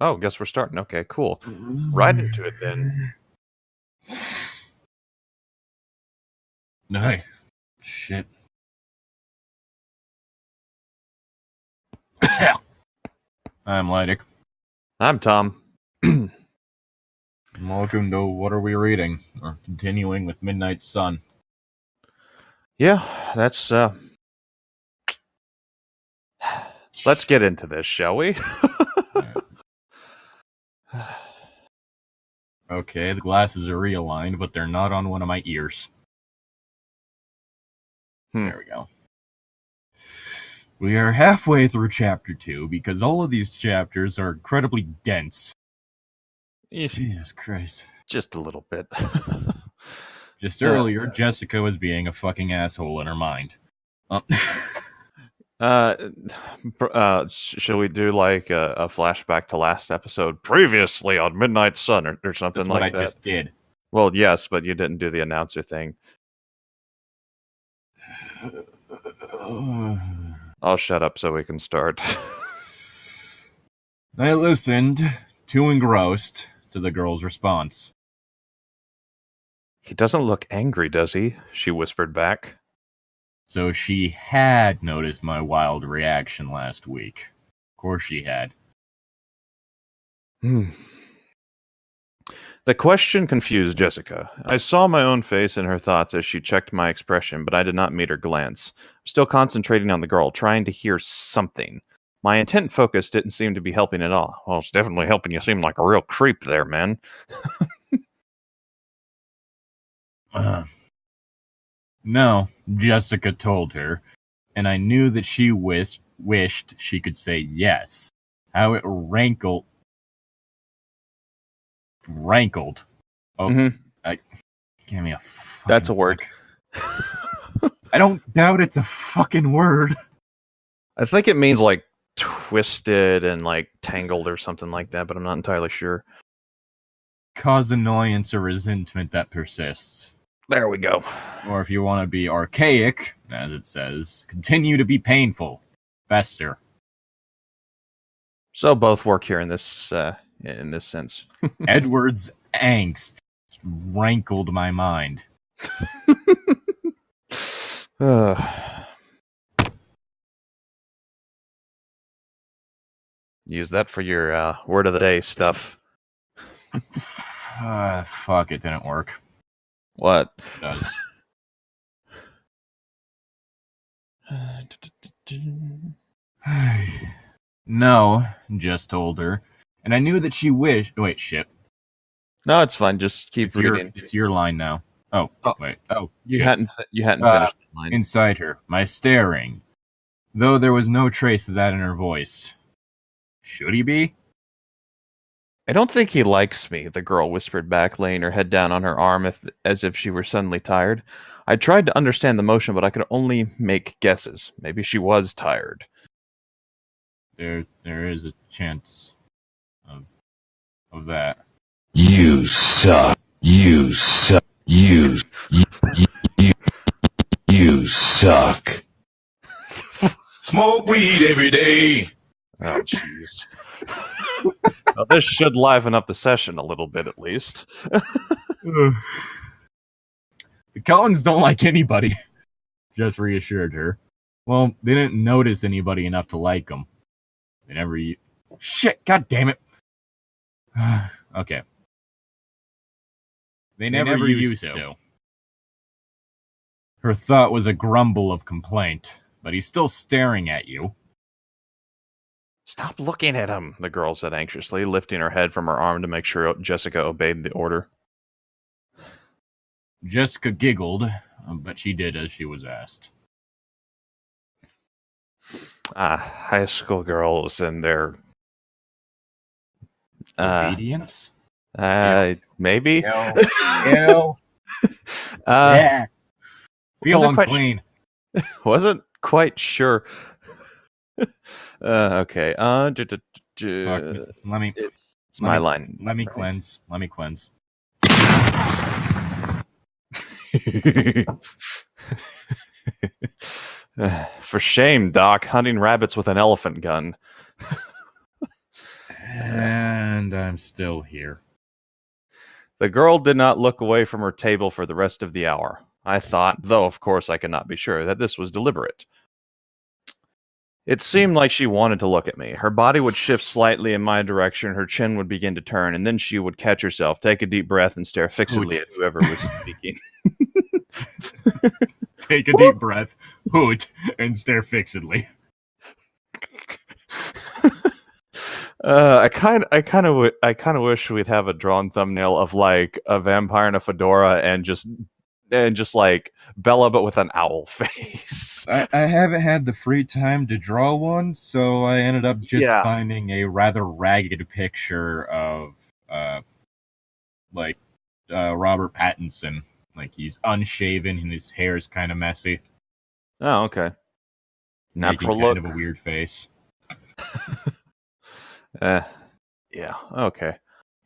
Oh, guess we're starting. Okay, cool. Right into it then. Hey. Shit. I'm Llytic. I'm Tom. Welcome to What Are We Reading? Or continuing with Midnight Sun. Yeah, that's, let's get into this, shall we? Okay, the glasses are realigned, but they're not on one of my ears. There we go. We are halfway through Chapter 2, because all of these chapters are incredibly dense. Jesus Christ. Just a little bit. Just earlier, Jessica was being a fucking asshole in her mind. Should we do like a flashback to last episode? Previously on Midnight Sun or something That's like what that? I just did. Well, yes, but you didn't do the announcer thing. I'll shut up so we can start. I listened, too engrossed, to the girl's response. He doesn't look angry, does he? She whispered back. So she had noticed my wild reaction last week. Of course she had. The question confused Jessica. I saw my own face in her thoughts as she checked my expression, but I did not meet her glance. Still concentrating on the girl, trying to hear something. My intent focus didn't seem to be helping at all. Well, it's definitely helping you seem like a real creep there, man. No, Jessica told her, and I knew that she wished she could say yes. How it rankled. Oh, give me a fucking That's a word. I don't doubt it's a fucking word. I think it means like twisted and like tangled or something like that, but I'm not entirely sure. Cause annoyance or resentment that persists. There we go. Or if you want to be archaic, as it says, continue to be painful. Fester. So both work here in this sense. Edward's angst rankled my mind. Use that for your word of the day stuff. Fuck, it didn't work. What? It does. No, just told her. And I knew that she wished... Wait, shit. No, it's fine. Just keep reading. It's your line now. Oh, wait. Oh, you shit. hadn't finished the line. Inside her, my staring. Though there was no trace of that in her voice. Should he be? I don't think he likes me, the girl whispered back, laying her head down on her arm as if she were suddenly tired. I tried to understand the motion, but I could only make guesses. Maybe she was tired. There is a chance of that. You suck. You suck. You suck. Smoke weed every day. Oh, jeez. Well, this should liven up the session a little bit, at least. The Cullens don't like anybody. Just reassured her. Well, they didn't notice anybody enough to like them. They never... Shit, god damn it. Okay. They never used to. Her thought was a grumble of complaint, but he's still staring at you. Stop looking at him, the girl said anxiously, lifting her head from her arm to make sure Jessica obeyed the order. Jessica giggled, but she did as she was asked. High school girls and their... obedience? Maybe? Ew. Yeah. Feel unclean. Wasn't quite sure. Okay. Fuck me. It's my line. Let me cleanse. Let me cleanse. For shame, Doc. Hunting rabbits with an elephant gun. And I'm still here. The girl did not look away from her table for the rest of the hour. I thought, though of course I could not be sure, that this was deliberate. It seemed like she wanted to look at me. Her body would shift slightly in my direction, her chin would begin to turn, and then she would catch herself, take a deep breath, and stare fixedly at whoever was speaking. Take a deep breath, hoot, and stare fixedly. I kind of wish we'd have a drawn thumbnail of like a vampire in a fedora and just like Bella, but with an owl face. I haven't had the free time to draw one, so I ended up just finding a rather ragged picture of Robert Pattinson. Like he's unshaven and his hair is kind of messy. Oh, okay. Natural look. Kind of a weird face. Yeah, okay.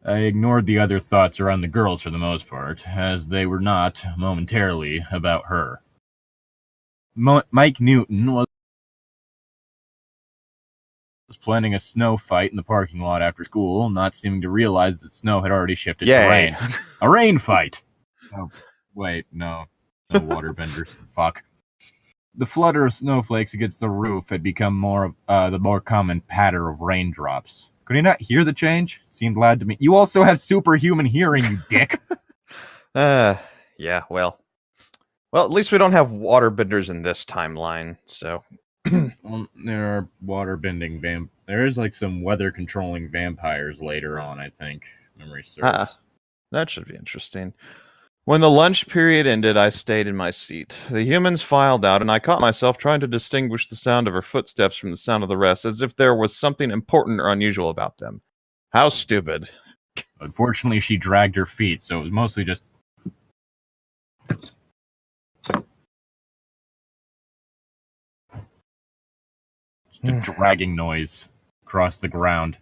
I ignored the other thoughts around the girls for the most part, as they were not, momentarily, about her. Mike Newton was planning a snow fight in the parking lot after school, not seeming to realize that snow had already shifted to rain. A rain fight! Oh, wait, no. No waterbenders. Fuck. The flutter of snowflakes against the roof had become the more common patter of raindrops. Could he not hear the change? It seemed loud to me. You also have superhuman hearing, you dick. Yeah, well, at least we don't have waterbenders in this timeline, so. Well, there are waterbending there is like some weather controlling vampires later on, I think. Memory serves. That should be interesting. When the lunch period ended, I stayed in my seat. The humans filed out, and I caught myself trying to distinguish the sound of her footsteps from the sound of the rest, as if there was something important or unusual about them. How stupid. Unfortunately, she dragged her feet, so it was mostly just... a dragging noise across the ground.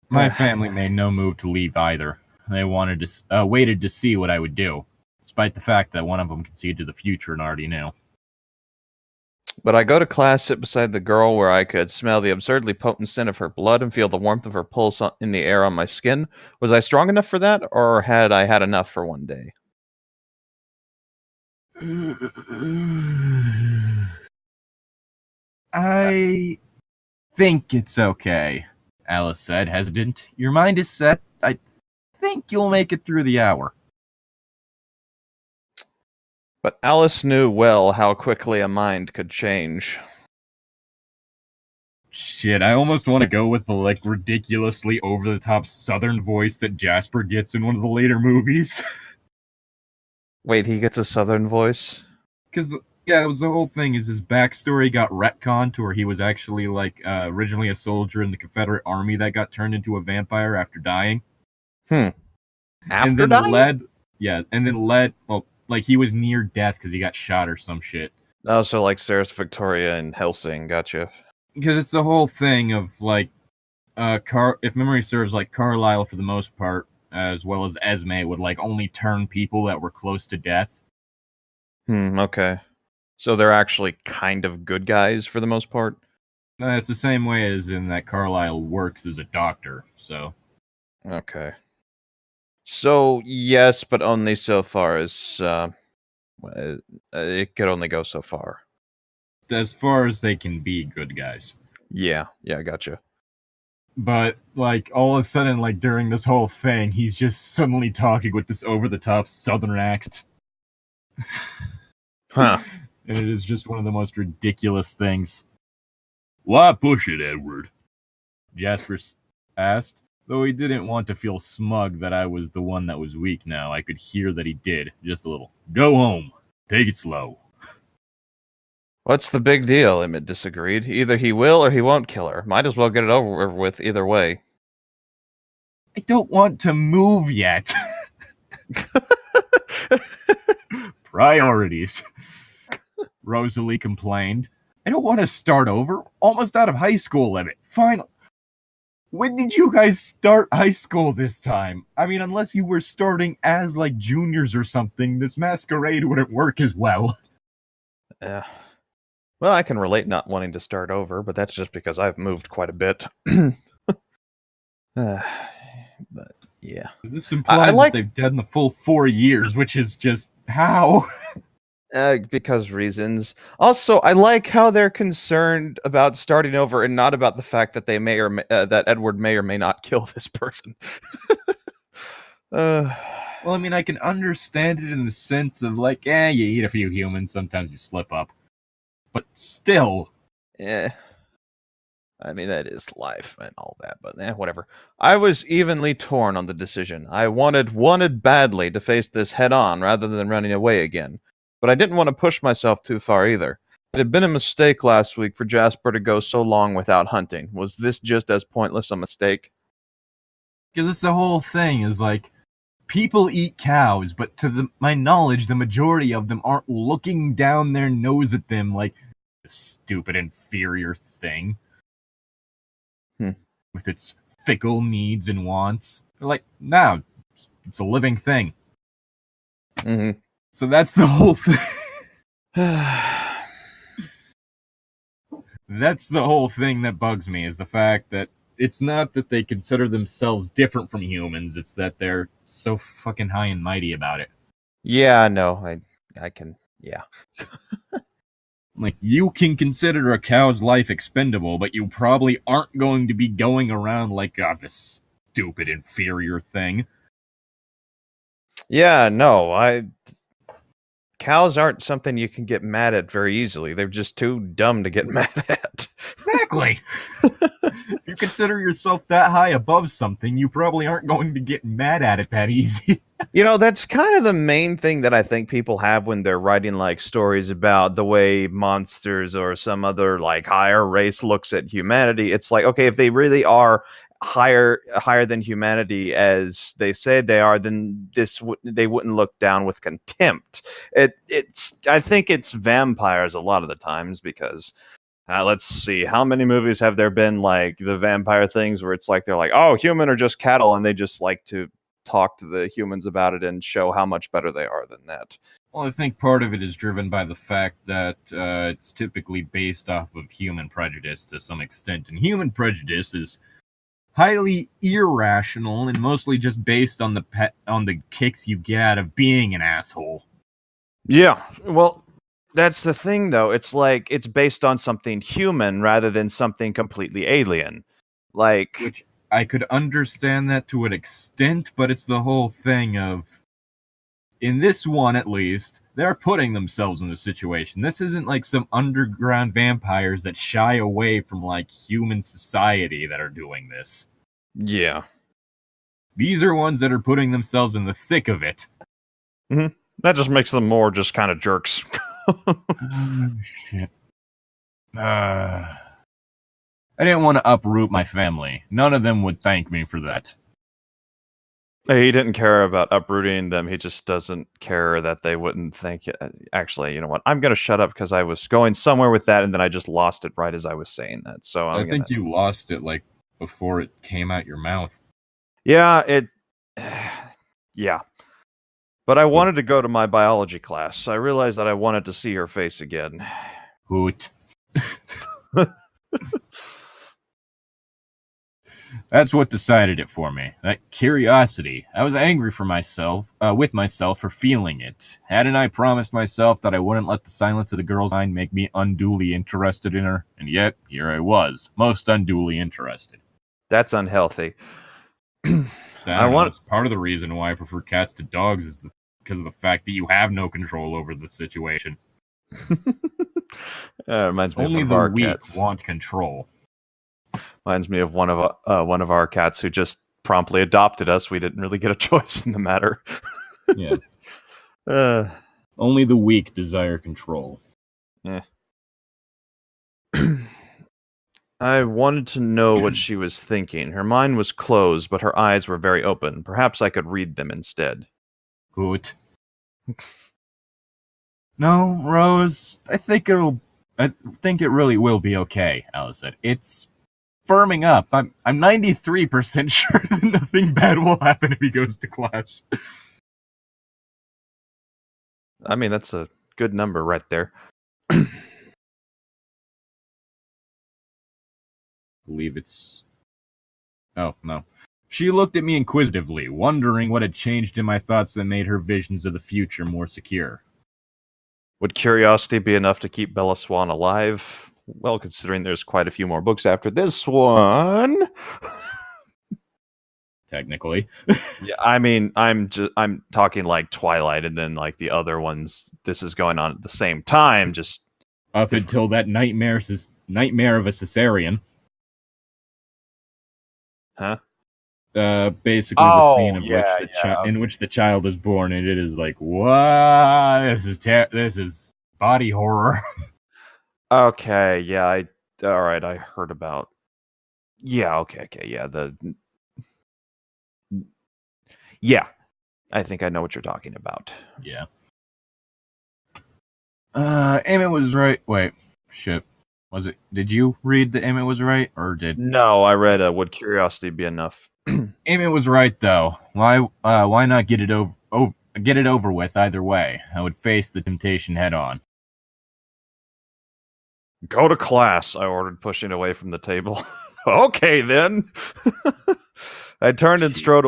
My family made no move to leave either. They waited to see what I would do, despite the fact that one of them could see into the future and already knew. But I go to class, sit beside the girl where I could smell the absurdly potent scent of her blood and feel the warmth of her pulse in the air on my skin. Was I strong enough for that, or had I had enough for one day? I think it's okay, Alice said, hesitant. Your mind is set. I think you'll make it through the hour. But Alice knew well how quickly a mind could change. Shit, I almost want to go with the ridiculously over-the-top southern voice that Jasper gets in one of the later movies. Wait, he gets a southern voice? Because, yeah, it was the whole thing is his backstory got retconned to where he was actually, originally a soldier in the Confederate Army that got turned into a vampire after dying. After dying? He was near death because he got shot or some shit. Oh, so like Sarah's Victoria and Helsing, gotcha. Because it's the whole thing of, if memory serves, Carlisle, for the most part, as well as Esme, would, only turn people that were close to death. Okay. So they're actually kind of good guys for the most part? It's the same way as in that Carlisle works as a doctor, so... Okay. So, yes, but only so far as... it could only go so far. As far as they can be good guys. Yeah, gotcha. But, all of a sudden, during this whole thing, he's just suddenly talking with this over-the-top southern accent. Huh. And it is just one of the most ridiculous things. Why push it, Edward? Jasper asked. Though he didn't want to feel smug that I was the one that was weak now, I could hear that he did, just a little. Go home. Take it slow. What's the big deal? Emmett disagreed. Either he will or he won't kill her. Might as well get it over with either way. I don't want to move yet. Priorities. Rosalie complained. I don't want to start over. Almost out of high school, Emmett. Finally. When did you guys start high school this time? I mean, unless you were starting as, juniors or something, this masquerade wouldn't work as well. Well, I can relate not wanting to start over, but that's just because I've moved quite a bit. But yeah, This I implies that like they've done the full 4 years, which is just how. because reasons. Also, I like how they're concerned about starting over and not about the fact that they that Edward may or may not kill this person. uh, Well, I mean, I can understand it in the sense of like, you eat a few humans, sometimes you slip up. But still. yeah. I mean, that is life and all that, but whatever. I was evenly torn on the decision. I wanted badly to face this head on rather than running away again. But I didn't want to push myself too far either. It had been a mistake last week for Jasper to go so long without hunting. Was this just as pointless a mistake? Because it's the whole thing is like, people eat cows, but my knowledge, the majority of them aren't looking down their nose at them like a stupid inferior thing. With its fickle needs and wants. They're like, no, it's a living thing. Mm-hmm. So that's the whole thing. That's the whole thing that bugs me, is the fact that it's not that they consider themselves different from humans, it's that they're so fucking high and mighty about it. Yeah, no, I can, yeah. Like, you can consider a cow's life expendable, but you probably aren't going to be going around like, this stupid inferior thing. Yeah, no, cows aren't something you can get mad at very easily. They're just too dumb to get mad at. Exactly. If you consider yourself that high above something, you probably aren't going to get mad at it that easy. You know, that's kind of the main thing that I think people have when they're writing like stories about the way monsters or some other like higher race looks at humanity. It's like, okay, if they really are higher than humanity as they say they are, then they wouldn't look down with contempt. I think it's vampires a lot of the times because let's see, how many movies have there been like the vampire things where it's like they're like, oh, human are just cattle, and they just like to talk to the humans about it and show how much better they are than that. Well, I think part of it is driven by the fact that it's typically based off of human prejudice to some extent, and human prejudice is highly irrational and mostly just based on the kicks you get out of being an asshole. Yeah, well, that's the thing, though. It's like it's based on something human rather than something completely alien. Like, which I could understand that to an extent, but it's the whole thing of, in this one at least, they're putting themselves in the situation. This isn't like some underground vampires that shy away from like human society that are doing this. Yeah. These are ones that are putting themselves in the thick of it. Mm-hmm. That just makes them more just kind of jerks. Shit. I didn't want to uproot my family. None of them would thank me for that. He didn't care about uprooting them. He just doesn't care that they wouldn't thank you. Actually, you know what? I'm going to shut up because I was going somewhere with that, and then I just lost it right as I was saying that. So I think you lost it like before it came out your mouth. Yeah, yeah. But I wanted to go to my biology class. I realized that I wanted to see her face again. Hoot. That's what decided it for me. That curiosity. I was angry with myself for feeling it. Hadn't I promised myself that I wouldn't let the silence of the girl's mind make me unduly interested in her? And yet, here I was, most unduly interested. That's unhealthy. It's part of the reason why I prefer cats to dogs is because of the fact that you have no control over the situation. Reminds me Only of the our weak cats. want control. Reminds me of one of our cats who just promptly adopted us. We didn't really get a choice in the matter. Yeah. Only the weak desire control. Yeah. I wanted to know what she was thinking. Her mind was closed, but her eyes were very open. Perhaps I could read them instead. Good. No, Rose, I think it really will be okay, Alice said. It's firming up. I'm 93% sure that nothing bad will happen if he goes to class. I mean, that's a good number right there. believe it's... Oh, no. She looked at me inquisitively, wondering what had changed in my thoughts that made her visions of the future more secure. Would curiosity be enough to keep Bella Swan alive? Well, considering there's quite a few more books after this one. Technically. Yeah, I mean, I'm talking like Twilight, and then like the other ones. This is going on at the same time. Just up until that nightmare of a cesarean. Huh? Basically the scene of in which the child is born, and it is like, what? This is body horror. Okay, yeah, all right, I heard about. Yeah, okay, yeah, yeah, I think I know what you're talking about. Yeah. Emmett was right. Wait, shit. Was it? Did you read that Emmett was right, or did? No, I read. Would curiosity be enough? Emmett was right, though. Why not get it over with either way? I would face the temptation head on. Go to class, I ordered, pushing away from the table. Okay, then. I turned and strode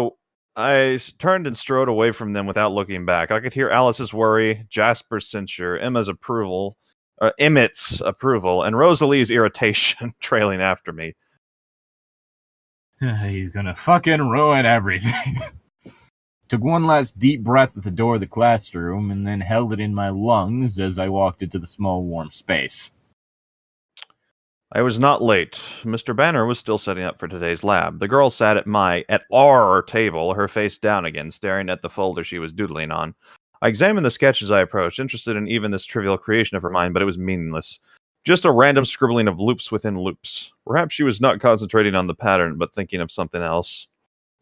away from them without looking back. I could hear Alice's worry, Jasper's censure, Emmett's approval, and Rosalie's irritation trailing after me. He's gonna fucking ruin everything. Took one last deep breath at the door of the classroom and then held it in my lungs as I walked into the small warm space. I was not late. Mr. Banner was still setting up for today's lab. The girl sat at our table, her face down again, staring at the folder she was doodling on. I examined the sketch as I approached, interested in even this trivial creation of her mind, but it was meaningless. Just a random scribbling of loops within loops. Perhaps she was not concentrating on the pattern, but thinking of something else.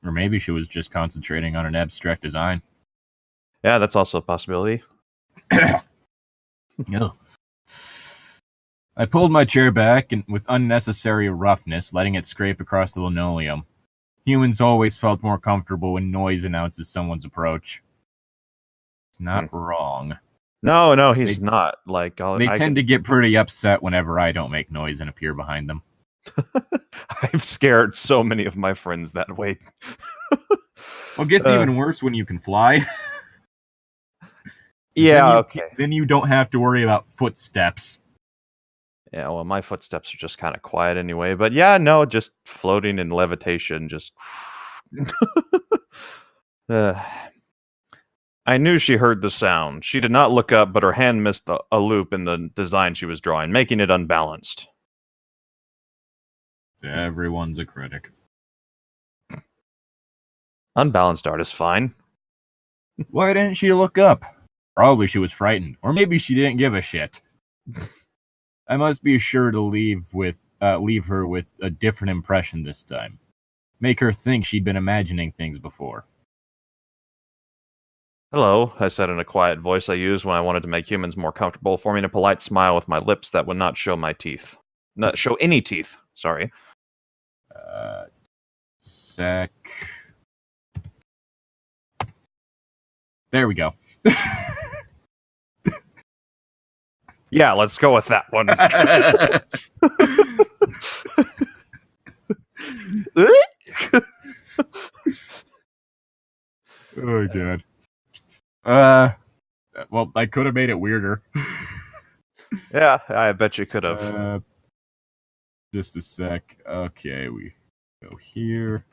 Or maybe she was just concentrating on an abstract design. Yeah, that's also a possibility. No. I pulled my chair back and with unnecessary roughness, letting it scrape across the linoleum. Humans always felt more comfortable when noise announces someone's approach. It's not wrong. No, he's not. Like they tend to get pretty upset whenever I don't make noise and appear behind them. I've scared so many of my friends that way. Well, it gets even worse when you can fly. Yeah, okay. Then you don't have to worry about footsteps. Yeah, well, my footsteps are just kind of quiet anyway. But yeah, no, just floating in levitation, just... I knew she heard the sound. She did not look up, but her hand missed a loop in the design she was drawing, making it unbalanced. Everyone's a critic. Unbalanced art is fine. Why didn't she look up? Probably she was frightened. Or maybe she didn't give a shit. I must be sure to leave her with a different impression this time. Make her think she'd been imagining things before. Hello, I said in a quiet voice I used when I wanted to make humans more comfortable, forming a polite smile with my lips that would not show my teeth. Not show any teeth, sorry. Sec. There we go. Yeah, let's go with that one. Oh, God. Well, I could have made it weirder. Yeah, I bet you could have. Just a sec. Okay, we go here.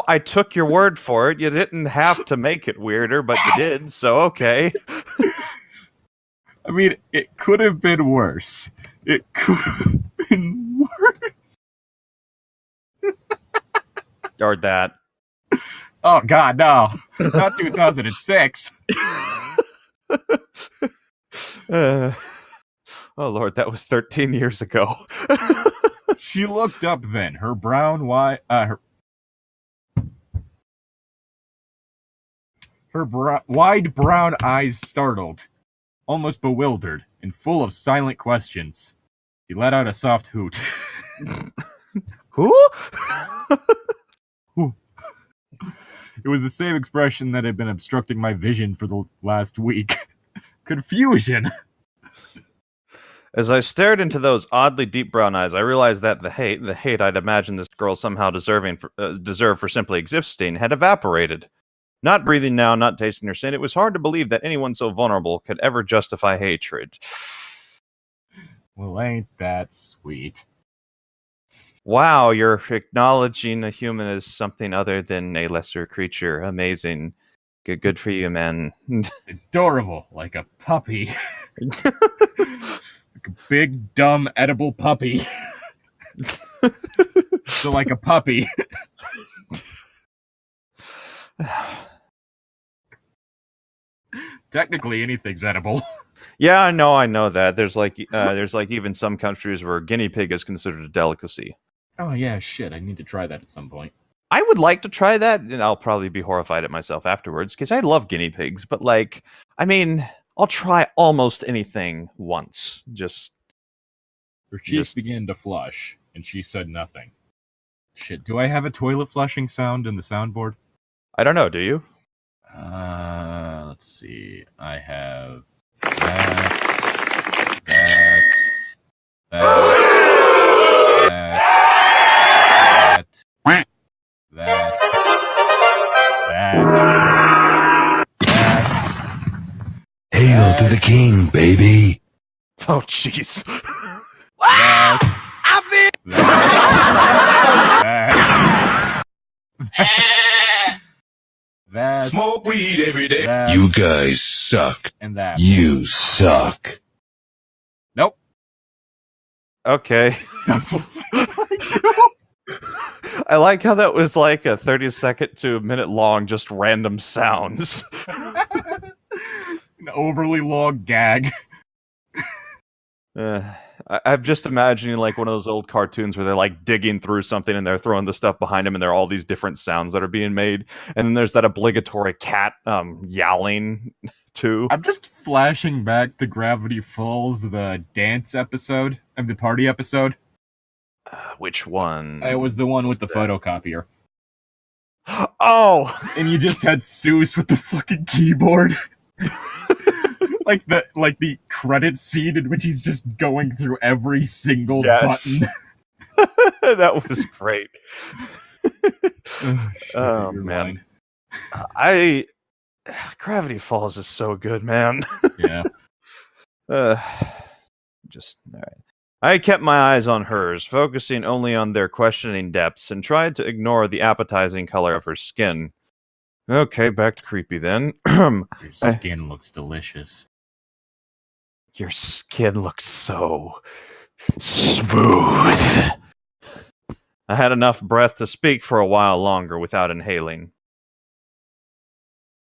I took your word for it. You didn't have to make it weirder, but you did, so okay. I mean, it could have been worse. It could have been worse. Or that. Oh, God, no. Not 2006. Oh, Lord, that was 13 years ago. She looked up then, her wide brown eyes startled, almost bewildered, and full of silent questions. She let out a soft hoot. Who? Who? It was the same expression that had been obstructing my vision for the last week. Confusion. As I stared into those oddly deep brown eyes, I realized that the hate I'd imagined this girl somehow deserved for simply existing, had evaporated. Not breathing now, not tasting her sin, it was hard to believe that anyone so vulnerable could ever justify hatred. Well, ain't that sweet. Wow, you're acknowledging a human as something other than a lesser creature. Amazing. Good for you, man. Adorable, like a puppy. Like a big, dumb, edible puppy. So like a puppy. Technically, anything's edible. Yeah, I know that. There's like even some countries where guinea pig is considered a delicacy. Oh yeah, shit, I need to try that at some point. I would like to try that, and I'll probably be horrified at myself afterwards, because I love guinea pigs, but I'll try almost anything once. Her cheeks began to flush, and she said nothing. Shit, do I have a toilet flushing sound in the soundboard? I don't know, do you? Let's see. I have that. Hail to the king, baby. Oh, jeez. That. Smoke weed every day. You guys suck. And that. You suck. Nope. Okay. I like how that was like a 30-second to a minute long, just random sounds. An overly long gag. I'm just imagining like one of those old cartoons where they're like digging through something and they're throwing the stuff behind them and there are all these different sounds that are being made. And then there's that obligatory cat yowling too. I'm just flashing back to Gravity Falls, the dance episode, of the party episode. Which one? It was the one with the photocopier. Oh! And you just had Seuss with the fucking keyboard. like the credit scene in which he's just going through every single button. That was great. Oh man. Gravity Falls is so good, man. Yeah. All right. I kept my eyes on hers, focusing only on their questioning depths, and tried to ignore the appetizing color of her skin. Okay, back to creepy then. Your skin looks delicious. Your skin looks so smooth. I had enough breath to speak for a while longer without inhaling.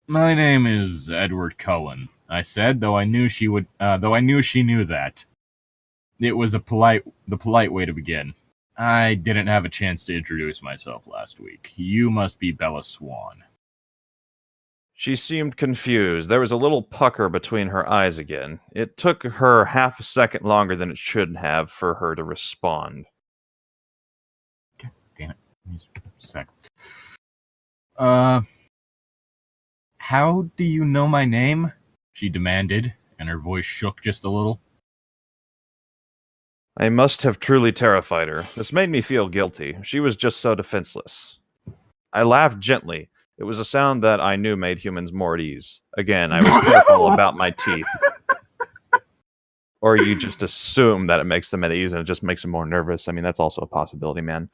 My name is Edward Cullen, I said, though I knew she knew that. It was the polite way to begin. I didn't have a chance to introduce myself last week. You must be Bella Swan. She seemed confused. There was a little pucker between her eyes again. It took her half a second longer than it should have for her to respond. God damn it. Just a sec. How do you know my name? She demanded, and her voice shook just a little. I must have truly terrified her. This made me feel guilty. She was just so defenseless. I laughed gently. It was a sound that I knew made humans more at ease. Again, I was careful about my teeth. Or you just assume that it makes them at ease and it just makes them more nervous. I mean, that's also a possibility, man.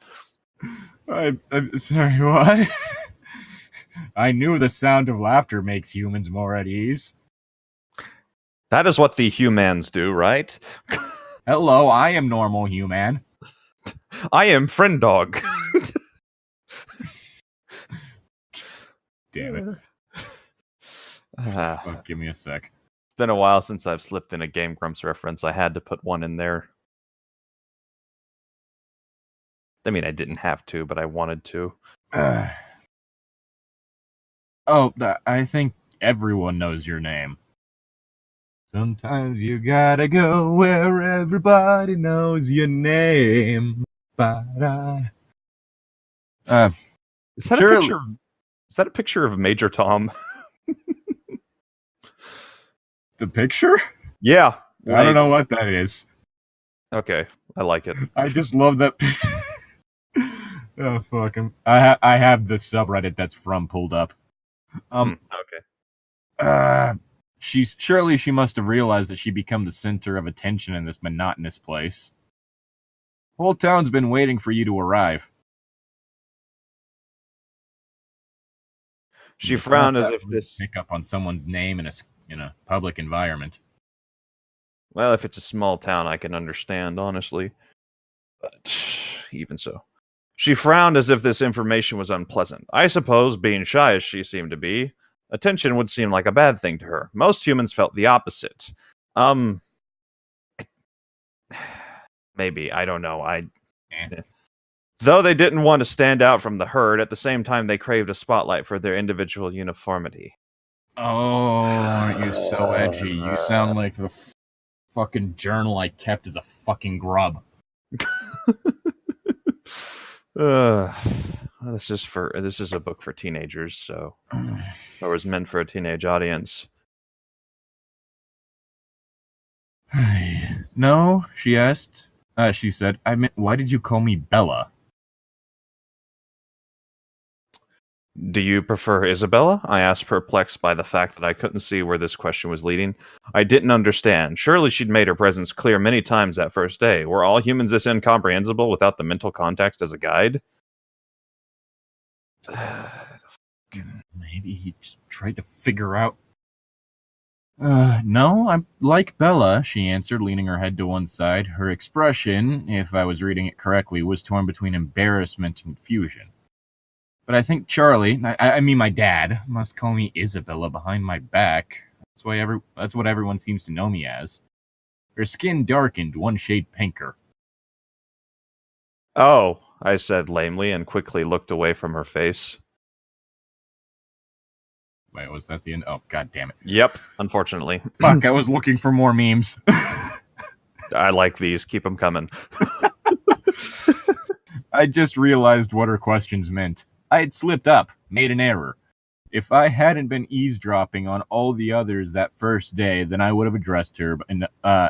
I'm sorry, what? I knew the sound of laughter makes humans more at ease. That is what the humans do, right? Hello, I am normal human. I am friend dog. Damn it. Give me a sec. It's been a while since I've slipped in a Game Grumps reference. I had to put one in there. I mean, I didn't have to, but I wanted to. I think everyone knows your name. Sometimes you gotta go where everybody knows your name. Is that a picture? Is that a picture of Major Tom? The picture? Yeah. I don't know what that is. Okay, I like it. I just love that. Oh, fuck him. I have the subreddit that's from pulled up. Okay. Surely she must have realized that she'd become the center of attention in this monotonous place. Whole town's been waiting for you to arrive. She frowned as if this pick up on someone's name in a public environment. Well, if it's a small town, I can understand, honestly. But even so. She frowned as if this information was unpleasant. I suppose, being shy as she seemed to be, attention would seem like a bad thing to her. Most humans felt the opposite. Maybe, I don't know. Though they didn't want to stand out from the herd, at the same time they craved a spotlight for their individual uniformity. Oh, aren't you so edgy? You sound like the fucking journal I kept as a fucking grub. This is a book for teenagers, so it was meant for a teenage audience. No, she asked. She said, why did you call me Bella? Do you prefer Isabella? I asked, perplexed by the fact that I couldn't see where this question was leading. I didn't understand. Surely she'd made her presence clear many times that first day. Were all humans this incomprehensible without the mental context as a guide? Maybe he just tried to figure out. No, I'm like Bella, she answered, leaning her head to one side. Her expression, if I was reading it correctly, was torn between embarrassment and confusion. But I think Charlie, I mean my dad, must call me Isabella behind my back. That's what everyone seems to know me as. Her skin darkened one shade pinker. Oh, I said lamely and quickly looked away from her face. Wait, was that the end? Oh, god damn it. Yep, unfortunately. Fuck, I was looking for more memes. I like these. Keep them coming. I just realized what her questions meant. I had slipped up, made an error. If I hadn't been eavesdropping on all the others that first day, then I would have addressed her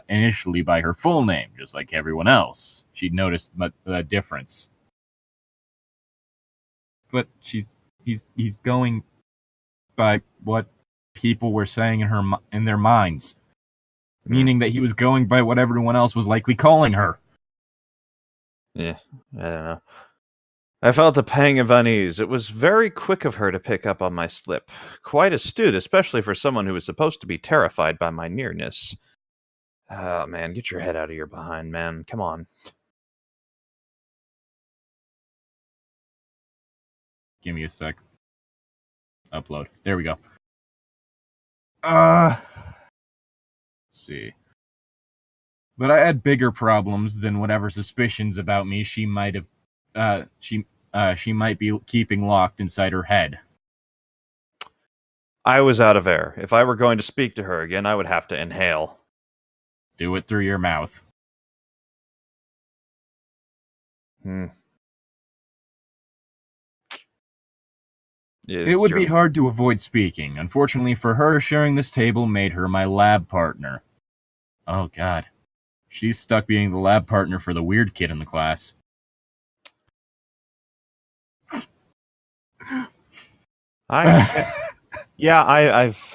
initially by her full name, just like everyone else. She'd noticed the difference. But he's going by what people were saying in their minds, meaning that he was going by what everyone else was likely calling her. Yeah, I don't know. I felt a pang of unease. It was very quick of her to pick up on my slip. Quite astute, especially for someone who was supposed to be terrified by my nearness. Oh, man, get your head out of your behind, man. Come on. Give me a sec. Upload. There we go. Let's see. But I had bigger problems than whatever suspicions about me she might have, she might be keeping locked inside her head. I was out of air. If I were going to speak to her again, I would have to inhale. Do it through your mouth. It would be hard to avoid speaking. Unfortunately for her, sharing this table made her my lab partner. Oh, God. She's stuck being the lab partner for the weird kid in the class. I've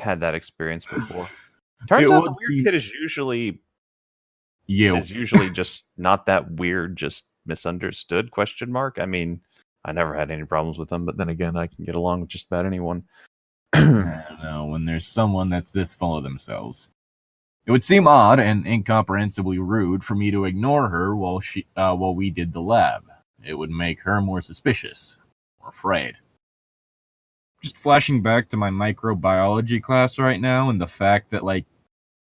had that experience before. Turns out the weird kid is usually just not that weird, just misunderstood, ? I mean, I never had any problems with them, but then again, I can get along with just about anyone. I don't know, when there's someone that's this full of themselves. It would seem odd and incomprehensibly rude for me to ignore her while we did the lab. It would make her more suspicious, or afraid. Just flashing back to my microbiology class right now, and the fact that, like,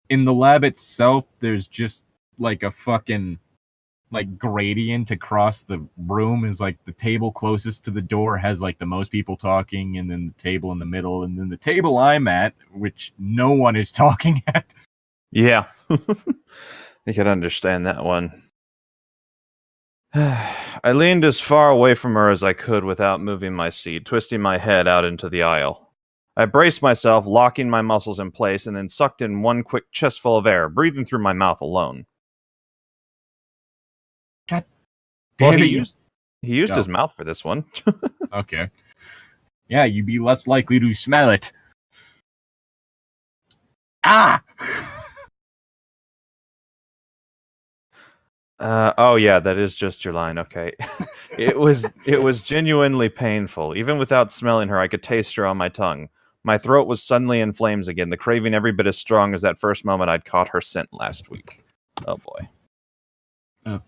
in the lab itself, there's just, like, a fucking, like, gradient across the room. Is like the table closest to the door has, like, the most people talking, and then the table in the middle, and then the table I'm at, which no one is talking at. Yeah. I can understand that one. I leaned as far away from her as I could without moving my seat, twisting my head out into the aisle. I braced myself, locking my muscles in place, and then sucked in one quick chestful of air, breathing through my mouth alone. God Well, damn he it. used his mouth for this one. Okay. Yeah, you'd be less likely to smell it. Ah! Oh yeah, that is just your line. Okay. It was genuinely painful. Even without smelling her, I could taste her on my tongue. My throat was suddenly in flames again, the craving every bit as strong as that first moment I'd caught her scent last week. Oh boy. Oh.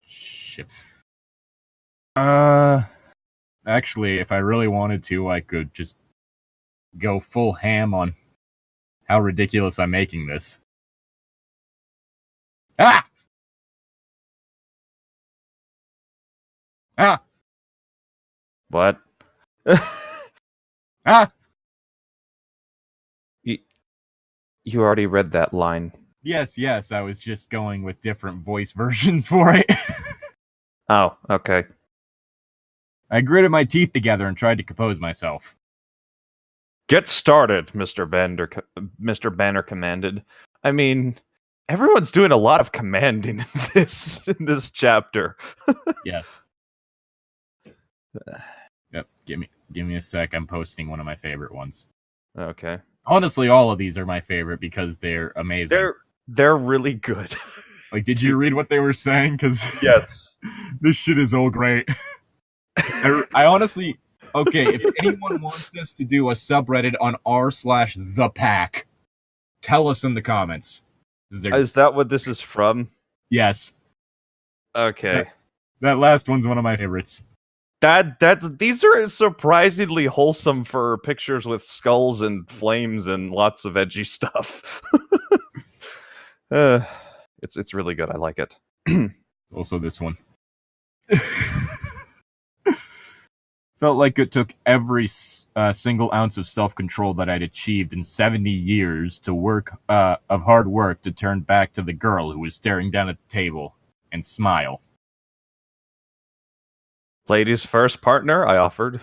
Shit. Actually, if I really wanted to, I could just go full ham on how ridiculous I'm making this. Ah! Ah! What? Ah! You already read that line. Yes, I was just going with different voice versions for it. Oh, okay. I gritted my teeth together and tried to compose myself. Get started, Mr. Banner commanded. I mean, everyone's doing a lot of commanding in this chapter. Yes. Yep, give me a sec. I'm posting one of my favorite ones. Okay. Honestly, all of these are my favorite because they're amazing. They're really good. Like, did you read what they were saying? Because Yes. this shit is all great. I honestly, okay, if anyone wants us to do a subreddit on r/thepack, tell us in the comments. Is that what this is from? Yes. Okay. That last one's one of my favorites. These are surprisingly wholesome for pictures with skulls and flames and lots of edgy stuff. It's really good. I like it. Also this one. Felt like it took every single ounce of self-control that I'd achieved in 70 years of hard work to turn back to the girl who was staring down at the table and smile. Ladies first, partner, I offered.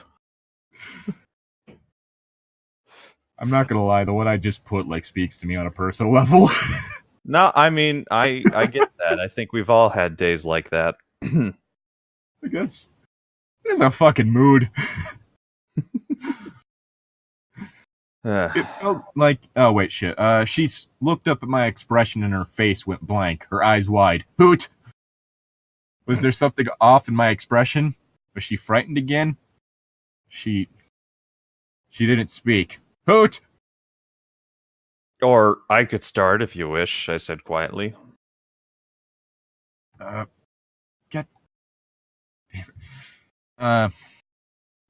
I'm not gonna lie, the one I just put speaks to me on a personal level. No, I mean, I get that. I think we've all had days like that. I guess there's a fucking mood. It felt like, oh wait, shit. She looked up at my expression and her face went blank, her eyes wide. Hoot! Was there something off in my expression? Was she frightened again? She didn't speak. Hoot! Or I could start if you wish, I said quietly. God damn it.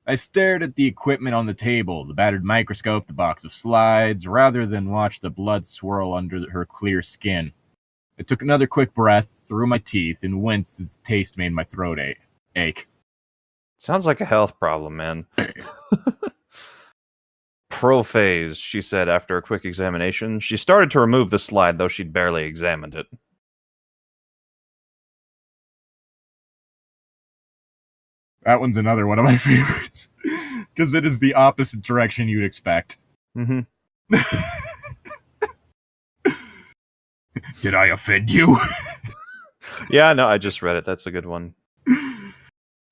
I stared at the equipment on the table, the battered microscope, the box of slides, rather than watch the blood swirl under her clear skin. I took another quick breath through my teeth and winced as the taste made my throat ache. Sounds like a health problem, man. Prophase, she said after a quick examination. She started to remove the slide, though she'd barely examined it. That one's another one of my favorites. Because it is the opposite direction you'd expect. Mm-hmm. Did I offend you? Yeah, no, I just read it. That's a good one.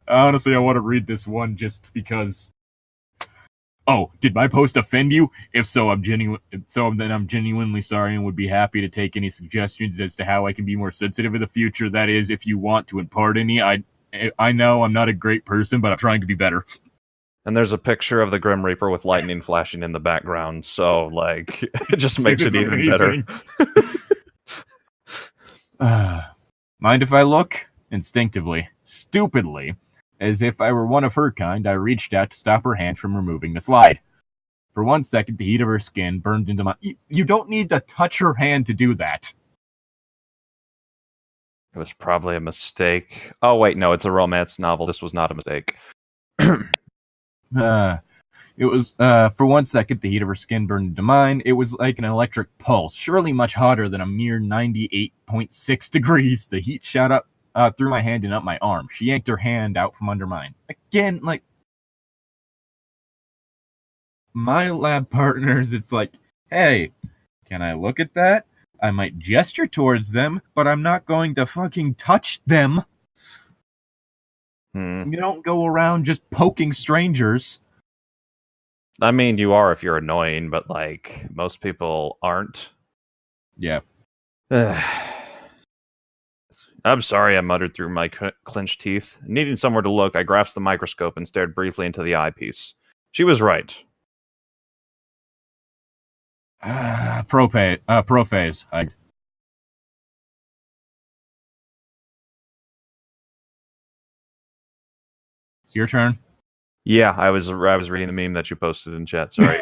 Honestly, I want to read this one just because. Oh, did my post offend you? If so, then I'm genuinely sorry and would be happy to take any suggestions as to how I can be more sensitive in the future. That is, if you want to impart any. I know I'm not a great person, but I'm trying to be better. And there's a picture of the Grim Reaper with lightning flashing in the background, so it just makes it even better. Mind if I look? Instinctively, stupidly, as if I were one of her kind, I reached out to stop her hand from removing the slide. For 1 second, the heat of her skin burned into my... You don't need to touch her hand to do that. It was probably a mistake. Oh, wait, no, it's a romance novel. This was not a mistake. It was, for 1 second, the heat of her skin burned into mine. It was like an electric pulse, surely much hotter than a mere 98.6 degrees. The heat shot up threw my hand in up my arm. She yanked her hand out from under mine. Again, like, my lab partners, it's like, hey, can I look at that? I might gesture towards them, but I'm not going to fucking touch them. You don't go around just poking strangers. I mean, you are if you're annoying, but, like, most people aren't. Yeah. I'm sorry, I muttered through my clenched teeth. Needing somewhere to look, I grasped the microscope and stared briefly into the eyepiece. She was right. Prophase. It's your turn. Yeah, I was reading the meme that you posted in chat, sorry.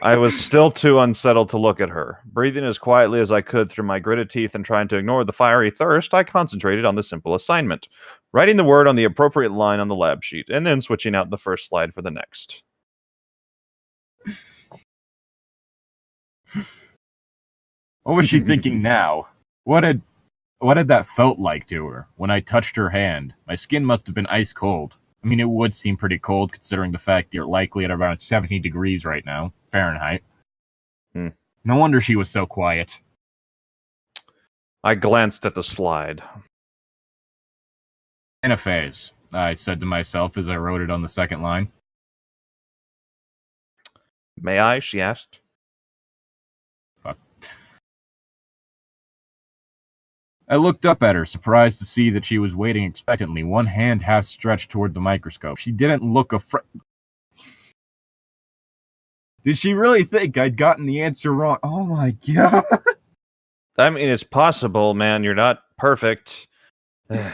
I was still too unsettled to look at her. Breathing as quietly as I could through my gritted teeth and trying to ignore the fiery thirst, I concentrated on the simple assignment, writing the word on the appropriate line on the lab sheet, and then switching out the first slide for the next. What was she thinking now? What had that felt like to her when I touched her hand? My skin must have been ice cold. I mean, it would seem pretty cold considering the fact you're likely at around 70 degrees right now, Fahrenheit. No wonder she was so quiet. I glanced at the slide. Anaphase, I said to myself as I wrote it on the second line. May I? She asked. Fuck. I looked up at her, surprised to see that she was waiting expectantly, one hand half stretched toward the microscope. She didn't look afraid. Did she really think I'd gotten the answer wrong? Oh my god. I mean, it's possible, man. You're not perfect. I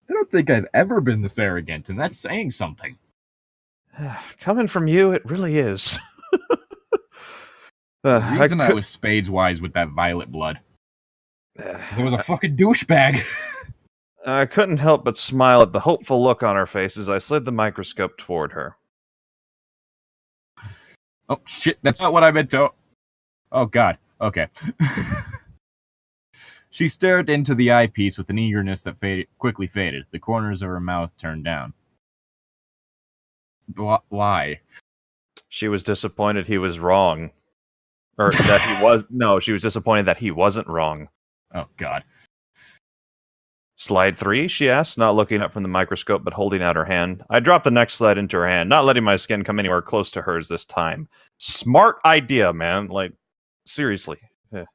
don't think I've ever been this arrogant, and that's saying something. Coming from you, it really is. The reason I was spades-wise with that violet blood. There was a fucking douchebag. I couldn't help but smile at the hopeful look on her face as I slid the microscope toward her. Oh, shit, that's not what I meant to... Oh, God. Okay. She stared into the eyepiece with an eagerness that quickly faded, the corners of her mouth turned down. Why? She was disappointed he was wrong. Or that he was... No, she was disappointed that he wasn't wrong. Oh, God. Slide 3, she asked, not looking up from the microscope but holding out her hand. I dropped the next slide into her hand, not letting my skin come anywhere close to hers this time. Smart idea, man. Like, seriously. Yeah.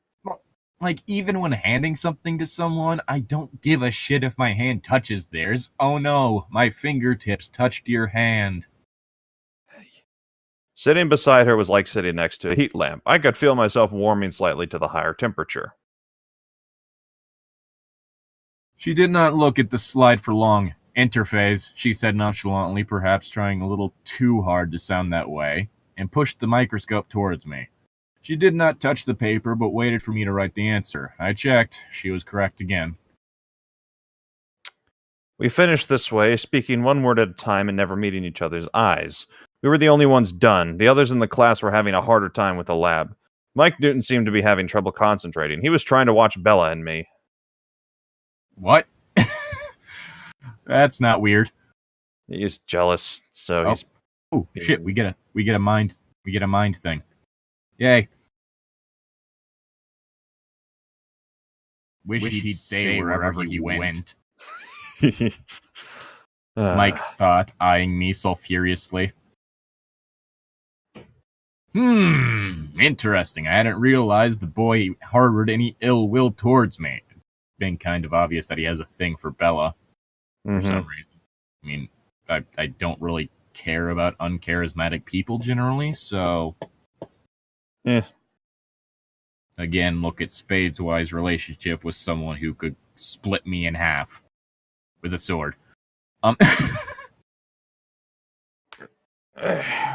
Like, even when handing something to someone, I don't give a shit if my hand touches theirs. Oh no, my fingertips touched your hand. Sitting beside her was like sitting next to a heat lamp. I could feel myself warming slightly to the higher temperature. She did not look at the slide for long. Interphase, she said nonchalantly, perhaps trying a little too hard to sound that way, and pushed the microscope towards me. She did not touch the paper, but waited for me to write the answer. I checked. She was correct again. We finished this way, speaking one word at a time and never meeting each other's eyes. We were the only ones done. The others in the class were having a harder time with the lab. Mike Newton seemed to be having trouble concentrating. He was trying to watch Bella and me. What? That's not weird. He's jealous, so he's... Oh, shit, we get a mind thing. Yay. Wish he'd stay wherever he went. Mike thought, eyeing me sulfuriously. Interesting. I hadn't realized the boy harbored any ill will towards me. It's been kind of obvious that he has a thing for Bella. For some reason. I mean, I don't really care about uncharismatic people generally, so... Again, look at Spades' relationship with someone who could split me in half with a sword.